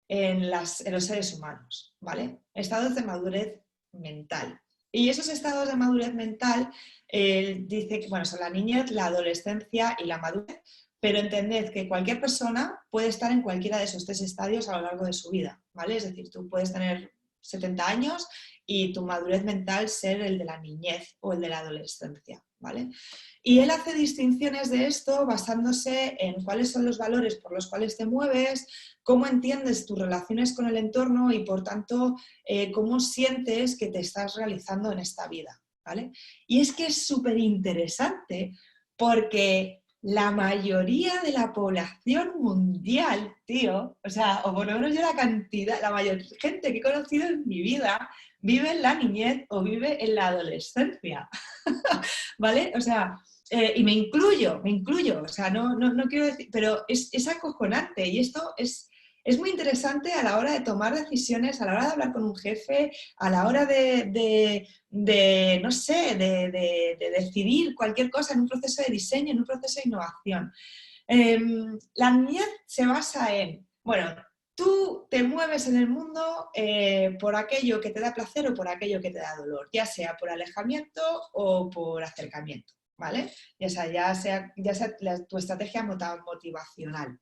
en los seres humanos, ¿vale? Estados de madurez mental. Y esos estados de madurez mental, dice que bueno, son la niñez, la adolescencia y la madurez, pero entended que cualquier persona puede estar en cualquiera de esos 3 estadios a lo largo de su vida, ¿vale? Es decir, tú puedes tener 70 años y tu madurez mental ser el de la niñez o el de la adolescencia, ¿vale? Y él hace distinciones de esto basándose en cuáles son los valores por los cuales te mueves, cómo entiendes tus relaciones con el entorno y, por tanto, cómo sientes que te estás realizando en esta vida, ¿vale? Y es que es súper interesante porque la mayoría de la población mundial, tío, o sea, o por lo menos yo la mayor gente que he conocido en mi vida vive en la niñez o vive en la adolescencia, ¿vale? O sea, y me incluyo, o sea, no quiero decir, pero es acojonante y esto es muy interesante a la hora de tomar decisiones, a la hora de hablar con un jefe, a la hora no sé, de decidir cualquier cosa en un proceso de diseño, en un proceso de innovación. La niñez se basa en, bueno, tú te mueves en el mundo por aquello que te da placer o por aquello que te da dolor, ya sea por alejamiento o por acercamiento, ¿vale? Ya sea tu estrategia motivacional.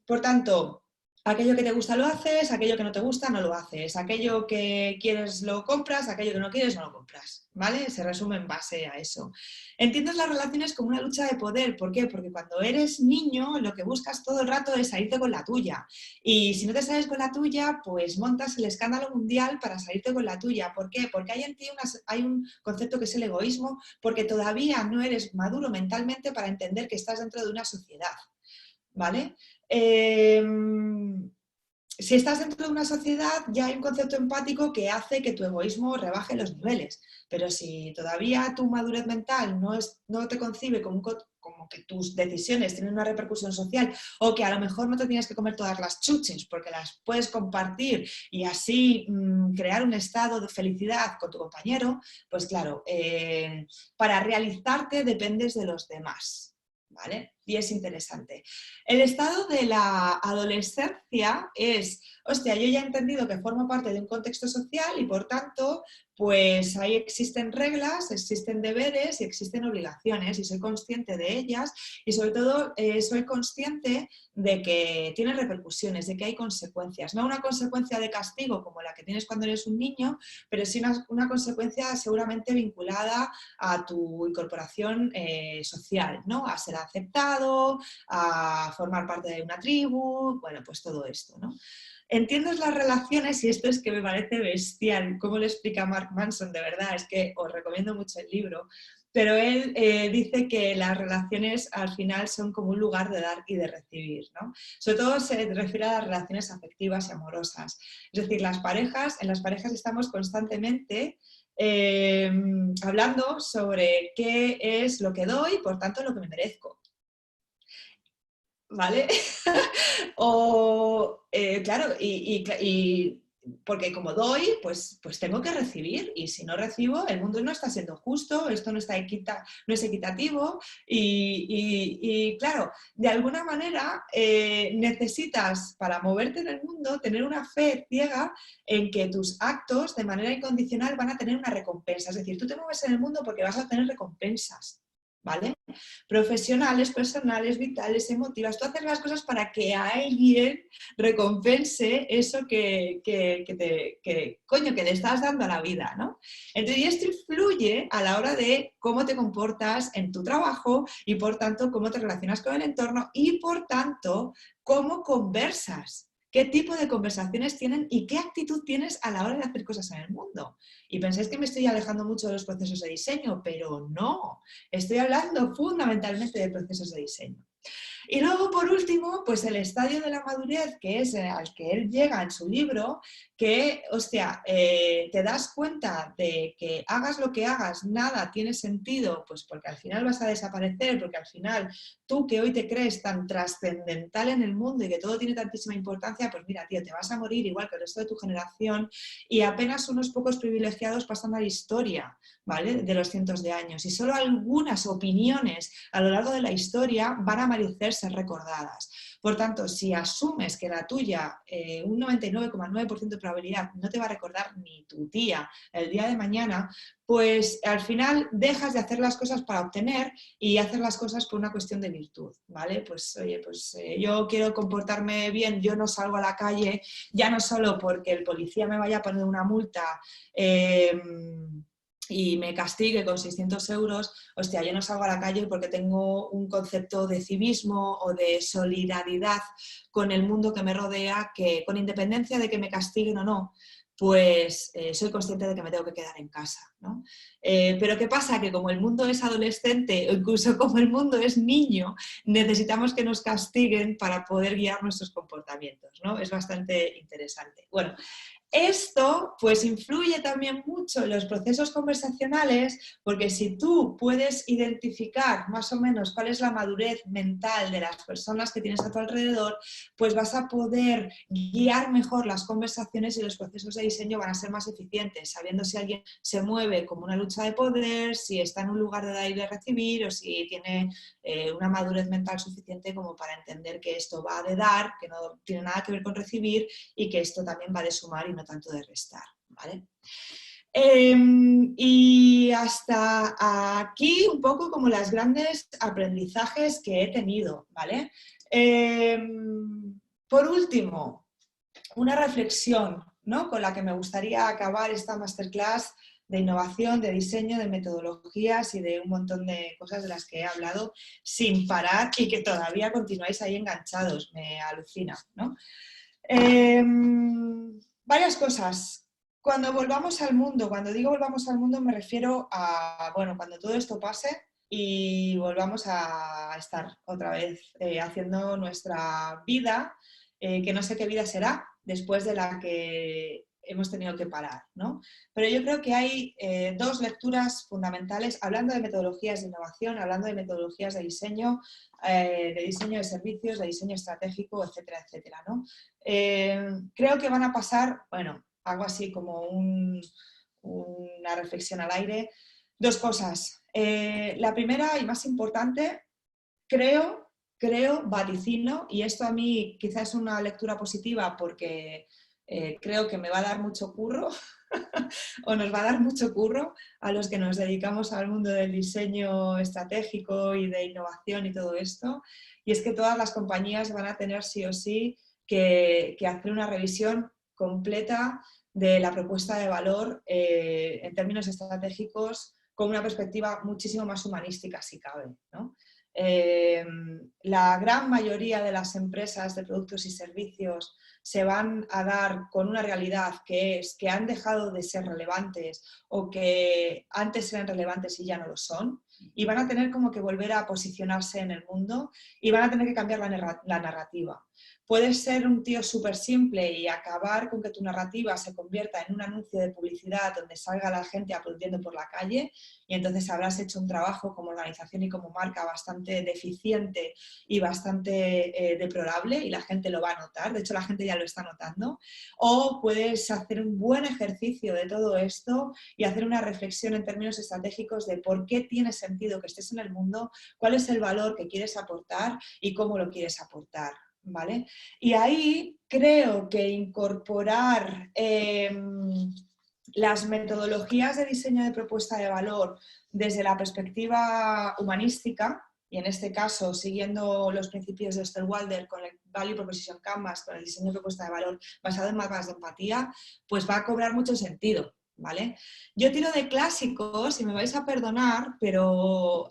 Por tanto, aquello que te gusta lo haces, aquello que no te gusta no lo haces, aquello que quieres lo compras, aquello que no quieres no lo compras, ¿vale? Se resume en base a eso. Entiendes las relaciones como una lucha de poder, ¿por qué? Porque cuando eres niño lo que buscas todo el rato es salirte con la tuya y si no te sales con la tuya, pues montas el escándalo mundial para salirte con la tuya. ¿Por qué? Porque hay en ti hay un concepto que es el egoísmo, porque todavía no eres maduro mentalmente para entender que estás dentro de una sociedad, ¿vale? si estás dentro de una sociedad, ya hay un concepto empático que hace que tu egoísmo rebaje los niveles. Pero si todavía tu madurez mental no te concibe como que tus decisiones tienen una repercusión social, o que a lo mejor no te tienes que comer todas las chuches porque las puedes compartir y así crear un estado de felicidad con tu compañero, pues claro, para realizarte dependes de los demás. ¿Vale? Y es interesante. El estado de la adolescencia es, hostia, yo ya he entendido que formo parte de un contexto social y por tanto, pues ahí existen reglas, existen deberes y existen obligaciones y soy consciente de ellas y sobre todo soy consciente de que tiene repercusiones, de que hay consecuencias. No una consecuencia de castigo como la que tienes cuando eres un niño, pero sí una consecuencia seguramente vinculada a tu incorporación social, ¿no? A ser aceptado, a formar parte de una tribu, bueno, pues todo esto, ¿no? Entiendes las relaciones y esto es que me parece bestial, cómo lo explica Mark Manson, de verdad, es que os recomiendo mucho el libro, pero él dice que las relaciones al final son como un lugar de dar y de recibir, ¿no? Sobre todo se refiere a las relaciones afectivas y amorosas, es decir, en las parejas estamos constantemente hablando sobre qué es lo que doy, por tanto lo que me merezco. ¿Vale? O, claro, y porque como doy, pues tengo que recibir y si no recibo, el mundo no está siendo justo, esto no, no es equitativo y, claro, de alguna manera necesitas para moverte en el mundo tener una fe ciega en que tus actos de manera incondicional van a tener una recompensa, es decir, tú te mueves en el mundo porque vas a tener recompensas, ¿vale? Profesionales, personales, vitales, emotivas. Tú haces las cosas para que alguien recompense eso coño, que le estás dando a la vida, ¿no? Entonces, y esto influye a la hora de cómo te comportas en tu trabajo y, por tanto, cómo te relacionas con el entorno y, por tanto, cómo conversas. ¿Qué tipo de conversaciones tienen y qué actitud tienes a la hora de hacer cosas en el mundo? Y pensáis que me estoy alejando mucho de los procesos de diseño, pero no. Estoy hablando fundamentalmente de procesos de diseño. Y luego, por último, pues el estadio de la madurez, que es al que él llega en su libro, que, hostia, te das cuenta de que hagas lo que hagas, nada tiene sentido, pues porque al final vas a desaparecer, porque al final tú que hoy te crees tan trascendental en el mundo y que todo tiene tantísima importancia, pues mira, tío, te vas a morir igual que el resto de tu generación y apenas unos pocos privilegiados pasan a la historia, ¿vale? De los cientos de años. Y solo algunas opiniones a lo largo de la historia van a merecer ser recordadas. Por tanto, si asumes que la tuya, un 99,9% de probabilidad, no te va a recordar ni tu tía el día de mañana, pues al final dejas de hacer las cosas para obtener y hacer las cosas por una cuestión de virtud, ¿vale? Pues oye, pues yo quiero comportarme bien, yo no salgo a la calle, ya no solo porque el policía me vaya a poner una multa, y me castigue con 600 euros, hostia, yo no salgo a la calle porque tengo un concepto de civismo o de solidaridad con el mundo que me rodea, que con independencia de que me castiguen o no, pues soy consciente de que me tengo que quedar en casa, ¿no? Pero ¿qué pasa? Que como el mundo es adolescente o incluso como el mundo es niño, necesitamos que nos castiguen para poder guiar nuestros comportamientos, ¿no? Es bastante interesante. Bueno, esto pues influye también mucho en los procesos conversacionales porque si tú puedes identificar más o menos cuál es la madurez mental de las personas que tienes a tu alrededor, pues vas a poder guiar mejor las conversaciones y los procesos de diseño van a ser más eficientes, sabiendo si alguien se mueve como una lucha de poder, si está en un lugar de dar y de recibir o si tiene una madurez mental suficiente como para entender que esto va de dar, que no tiene nada que ver con recibir y que esto también va de sumar y no tanto de restar, ¿vale? Y hasta aquí un poco como los grandes aprendizajes que he tenido, ¿vale? Por último, una reflexión, ¿no? Con la que me gustaría acabar esta masterclass de innovación, de diseño, de metodologías y de un montón de cosas de las que he hablado sin parar y que todavía continuáis ahí enganchados, me alucina, ¿no? Varias cosas. Cuando volvamos al mundo, cuando digo volvamos al mundo me refiero a, bueno, cuando todo esto pase y volvamos a estar otra vez haciendo nuestra vida, que no sé qué vida será, después de la que hemos tenido que parar, ¿no? Pero yo creo que hay dos lecturas fundamentales, hablando de metodologías de innovación, hablando de metodologías de diseño de servicios, de diseño estratégico, etcétera, etcétera, ¿no? Creo que van a pasar, bueno, algo así como una reflexión al aire, dos cosas. La primera y más importante, creo, vaticino, y esto a mí quizás es una lectura positiva porque creo que me va a dar mucho curro o nos va a dar mucho curro a los que nos dedicamos al mundo del diseño estratégico y de innovación y todo esto, y es que todas las compañías van a tener sí o sí que hacer una revisión completa de la propuesta de valor en términos estratégicos con una perspectiva muchísimo más humanística si cabe, ¿no? La gran mayoría de las empresas de productos y servicios se van a dar con una realidad que es que han dejado de ser relevantes o que antes eran relevantes y ya no lo son, y van a tener como que volver a posicionarse en el mundo y van a tener que cambiar la narrativa. Puedes ser un tío súper simple y acabar con que tu narrativa se convierta en un anuncio de publicidad donde salga la gente aplaudiendo por la calle, y entonces habrás hecho un trabajo como organización y como marca bastante deficiente y bastante deplorable, y la gente lo va a notar, de hecho la gente ya lo está notando. O puedes hacer un buen ejercicio de todo esto y hacer una reflexión en términos estratégicos de por qué tiene sentido que estés en el mundo, cuál es el valor que quieres aportar y cómo lo quieres aportar, ¿vale? Y ahí creo que incorporar las metodologías de diseño de propuesta de valor desde la perspectiva humanística, y en este caso siguiendo los principios de Osterwalder con el Value Proposition Canvas, con el diseño de propuesta de valor basado en mapas de empatía, pues va a cobrar mucho sentido, ¿vale? Yo tiro de clásicos y me vais a perdonar, pero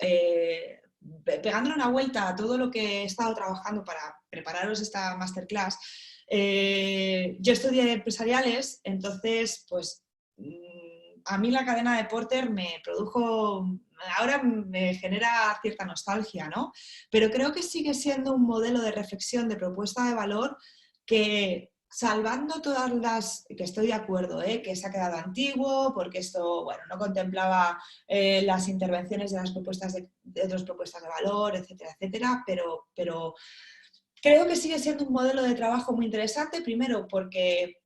pegándole una vuelta a todo lo que he estado trabajando para prepararos esta masterclass, yo estudié empresariales, entonces pues a mí la cadena de Porter me produjo, ahora me genera cierta nostalgia, ¿no? Pero creo que sigue siendo un modelo de reflexión, de propuesta de valor que, salvando todas las, que estoy de acuerdo, que se ha quedado antiguo, porque esto, bueno, no contemplaba las intervenciones de las propuestas de otras propuestas de valor, etcétera, etcétera, pero creo que sigue siendo un modelo de trabajo muy interesante, primero porque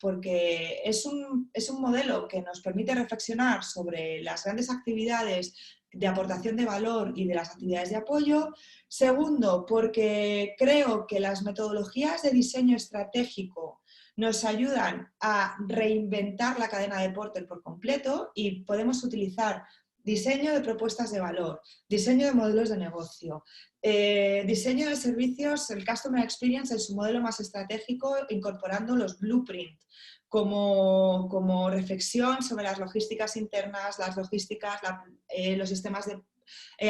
es un modelo que nos permite reflexionar sobre las grandes actividades de aportación de valor y de las actividades de apoyo. Segundo, porque creo que las metodologías de diseño estratégico nos ayudan a reinventar la cadena de Porter por completo, y podemos utilizar diseño de propuestas de valor, diseño de modelos de negocio, diseño de servicios, el Customer Experience en su modelo más estratégico, incorporando los blueprints como reflexión sobre las logísticas internas, las logísticas, los sistemas de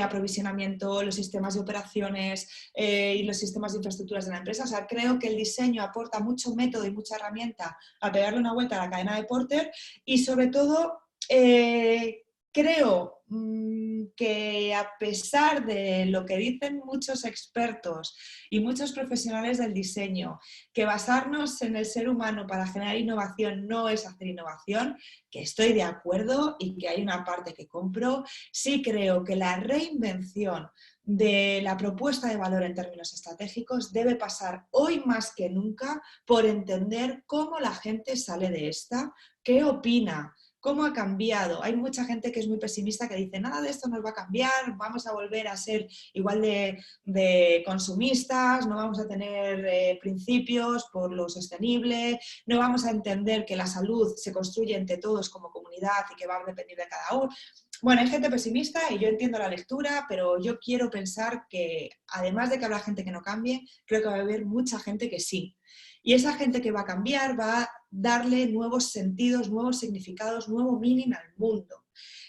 aprovisionamiento, los sistemas de operaciones y los sistemas de infraestructuras de la empresa. O sea, creo que el diseño aporta mucho método y mucha herramienta a pegarle una vuelta a la cadena de Porter, y sobre todo creo que, a pesar de lo que dicen muchos expertos y muchos profesionales del diseño, que basarnos en el ser humano para generar innovación no es hacer innovación, que estoy de acuerdo y que hay una parte que compro, sí creo que la reinvención de la propuesta de valor en términos estratégicos debe pasar hoy más que nunca por entender cómo la gente sale de esta, qué opina, cómo ha cambiado. Hay mucha gente que es muy pesimista, que dice nada de esto nos va a cambiar, vamos a volver a ser igual de consumistas, no vamos a tener principios por lo sostenible, no vamos a entender que la salud se construye entre todos como comunidad y que va a depender de cada uno. Bueno, hay gente pesimista y yo entiendo la lectura, pero yo quiero pensar que, además de que habrá gente que no cambie, creo que va a haber mucha gente que sí. Y esa gente que va a cambiar va a darle nuevos sentidos, nuevos significados, nuevo meaning al mundo.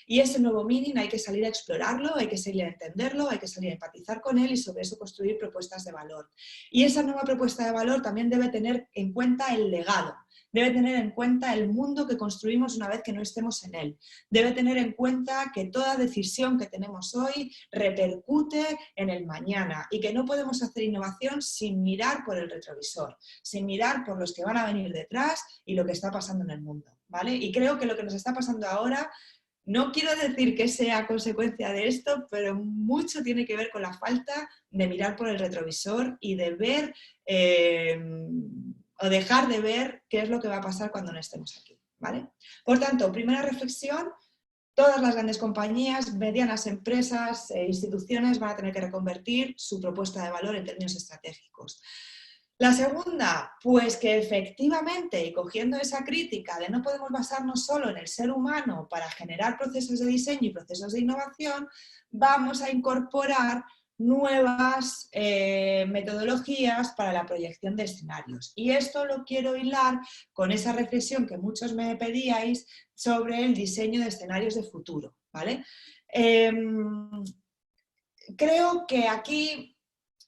Y ese nuevo meaning hay que salir a explorarlo, hay que salir a entenderlo, hay que salir a empatizar con él y sobre eso construir propuestas de valor. Y esa nueva propuesta de valor también debe tener en cuenta el legado. debe tener en cuenta el mundo que construimos una vez que no estemos en él. Debe tener en cuenta que toda decisión que tenemos hoy repercute en el mañana y que no podemos hacer innovación sin mirar por el retrovisor, sin mirar por los que van a venir detrás y lo que está pasando en el mundo, ¿vale? Y creo que lo que nos está pasando ahora, no quiero decir que sea consecuencia de esto, pero mucho tiene que ver con la falta de mirar por el retrovisor y de ver o dejar de ver qué es lo que va a pasar cuando no estemos aquí, ¿vale? Por tanto, primera reflexión, todas las grandes compañías, medianas empresas e instituciones van a tener que reconvertir su propuesta de valor en términos estratégicos. La segunda, pues que efectivamente, y cogiendo esa crítica de no podemos basarnos solo en el ser humano para generar procesos de diseño y procesos de innovación, vamos a incorporar nuevas metodologías para la proyección de escenarios. Y esto lo quiero hilar con esa reflexión que muchos me pedíais sobre el diseño de escenarios de futuro, ¿vale? Creo que aquí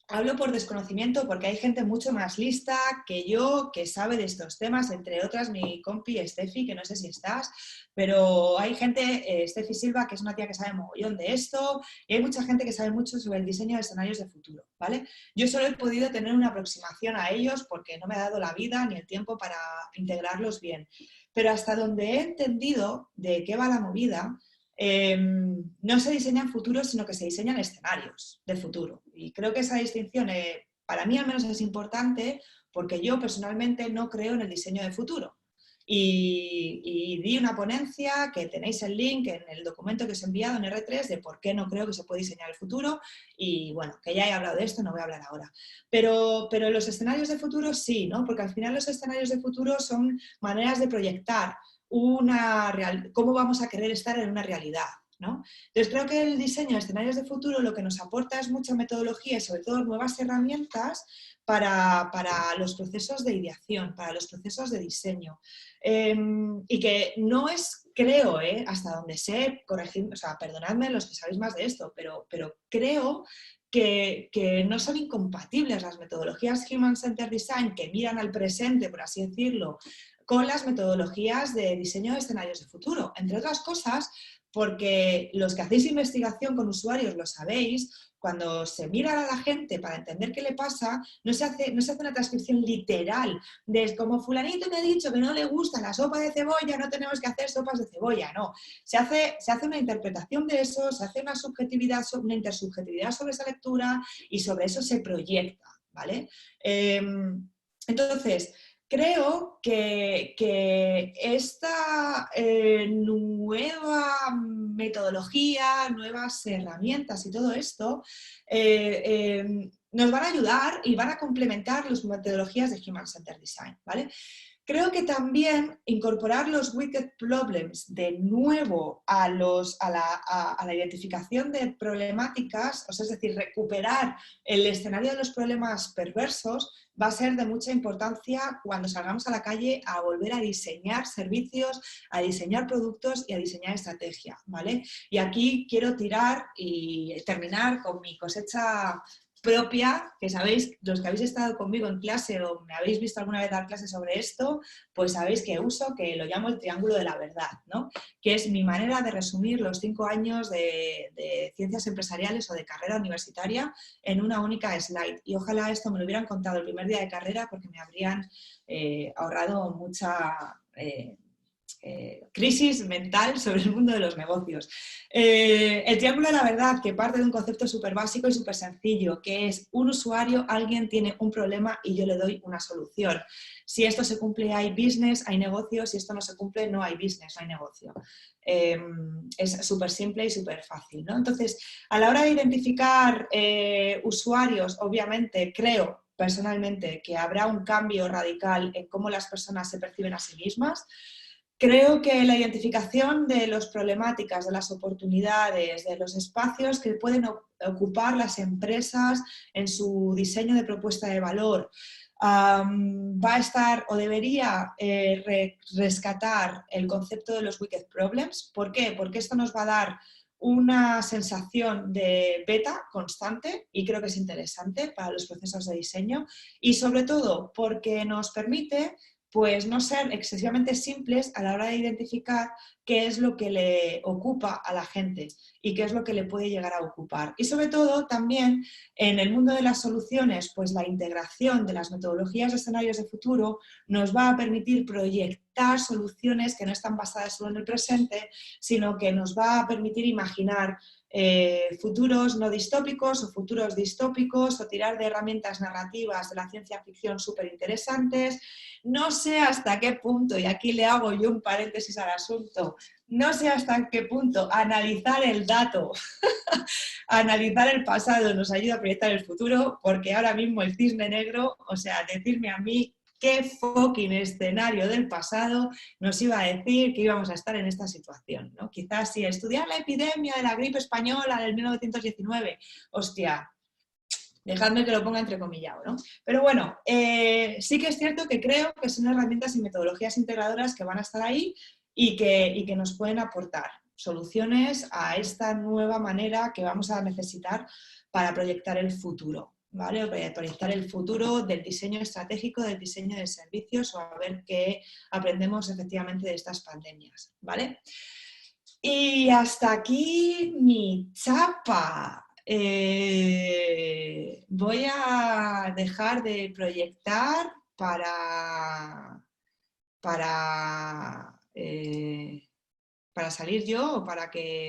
hablo por desconocimiento porque hay gente mucho más lista que yo que sabe de estos temas, entre otras mi compi Steffi, que no sé si estás, pero hay gente, Steffi Silva, que es una tía que sabe mogollón de esto, y hay mucha gente que sabe mucho sobre el diseño de escenarios de futuro, ¿vale? Yo solo he podido tener una aproximación a ellos porque no me ha dado la vida ni el tiempo para integrarlos bien, pero hasta donde he entendido de qué va la movida, no se diseñan futuros, sino que se diseñan escenarios de futuro. Y creo que esa distinción, para mí al menos, es importante porque yo personalmente no creo en el diseño de futuro. Y di una ponencia, que tenéis el link en el documento que os he enviado en R3 de por qué no creo que se puede diseñar el futuro. Y bueno, que ya he hablado de esto, no voy a hablar ahora. Pero los escenarios de futuro sí, ¿no? Porque al final los escenarios de futuro son maneras de proyectar cómo vamos a querer estar en una realidad, ¿no? Entonces creo que el diseño de escenarios de futuro lo que nos aporta es mucha metodología y sobre todo nuevas herramientas para los procesos de ideación, para los procesos de diseño. Y que no es, creo, hasta donde sé, corregidme, o sea, perdonadme los que sabéis más de esto, pero creo que no son incompatibles las metodologías Human Centered Design que miran al presente, por así decirlo, con las metodologías de diseño de escenarios de futuro. Entre otras cosas, porque los que hacéis investigación con usuarios lo sabéis, cuando se mira a la gente para entender qué le pasa, no se hace una transcripción literal de como fulanito me ha dicho que no le gusta la sopa de cebolla, no tenemos que hacer sopas de cebolla, no. Se hace una interpretación de eso, se hace una intersubjetividad sobre esa lectura y sobre eso se proyecta, ¿vale? Entonces, creo que esta nueva metodología, nuevas herramientas y todo esto nos van a ayudar y van a complementar las metodologías de Human Centered Design, ¿vale? Creo que también incorporar los wicked problems de nuevo a la identificación de problemáticas, o sea, es decir, recuperar el escenario de los problemas perversos, va a ser de mucha importancia cuando salgamos a la calle a volver a diseñar servicios, a diseñar productos y a diseñar estrategia, ¿vale? Y aquí quiero tirar y terminar con mi cosecha propia, que sabéis, los que habéis estado conmigo en clase o me habéis visto alguna vez dar clase sobre esto, pues sabéis que uso, que lo llamo el triángulo de la verdad, ¿no? Que es mi manera de resumir los 5 años de ciencias empresariales o de carrera universitaria en una única slide. Y ojalá esto me lo hubieran contado el primer día de carrera porque me habrían ahorrado mucha crisis mental sobre el mundo de los negocios. El triángulo de la verdad, que parte de un concepto súper básico y súper sencillo, que es un usuario, alguien tiene un problema y yo le doy una solución. Si esto se cumple, hay business, hay negocio. Si esto no se cumple, no hay business, no hay negocio. Es súper simple y súper fácil, ¿no? Entonces, a la hora de identificar usuarios, obviamente creo personalmente que habrá un cambio radical en cómo las personas se perciben a sí mismas. Creo que la identificación de las problemáticas, de las oportunidades, de los espacios que pueden ocupar las empresas en su diseño de propuesta de valor va a estar o debería rescatar el concepto de los wicked problems. ¿Por qué? Porque esto nos va a dar una sensación de beta constante y creo que es interesante para los procesos de diseño y sobre todo porque nos permite pues no ser excesivamente simples a la hora de identificar qué es lo que le ocupa a la gente y qué es lo que le puede llegar a ocupar. Y sobre todo también en el mundo de las soluciones, pues la integración de las metodologías de escenarios de futuro nos va a permitir proyectar soluciones que no están basadas solo en el presente, sino que nos va a permitir imaginar futuros no distópicos o futuros distópicos o tirar de herramientas narrativas de la ciencia ficción súper interesantes. No sé hasta qué punto, y aquí le hago yo un paréntesis al asunto, no sé hasta qué punto analizar el dato, analizar el pasado nos ayuda a proyectar el futuro, porque ahora mismo el cisne negro, o sea, decirme a mí qué fucking escenario del pasado nos iba a decir que íbamos a estar en esta situación, ¿no? Quizás si estudiar la epidemia de la gripe española del 1919, hostia, dejadme que lo ponga entrecomillado, ¿no? Pero bueno, sí que es cierto que creo que son herramientas y metodologías integradoras que van a estar ahí y que nos pueden aportar soluciones a esta nueva manera que vamos a necesitar para proyectar el futuro, ¿vale? O para proyectar el futuro del diseño estratégico, del diseño de servicios o a ver qué aprendemos efectivamente de estas pandemias, ¿vale? Y hasta aquí mi chapa. Voy a dejar de proyectar para salir yo o para que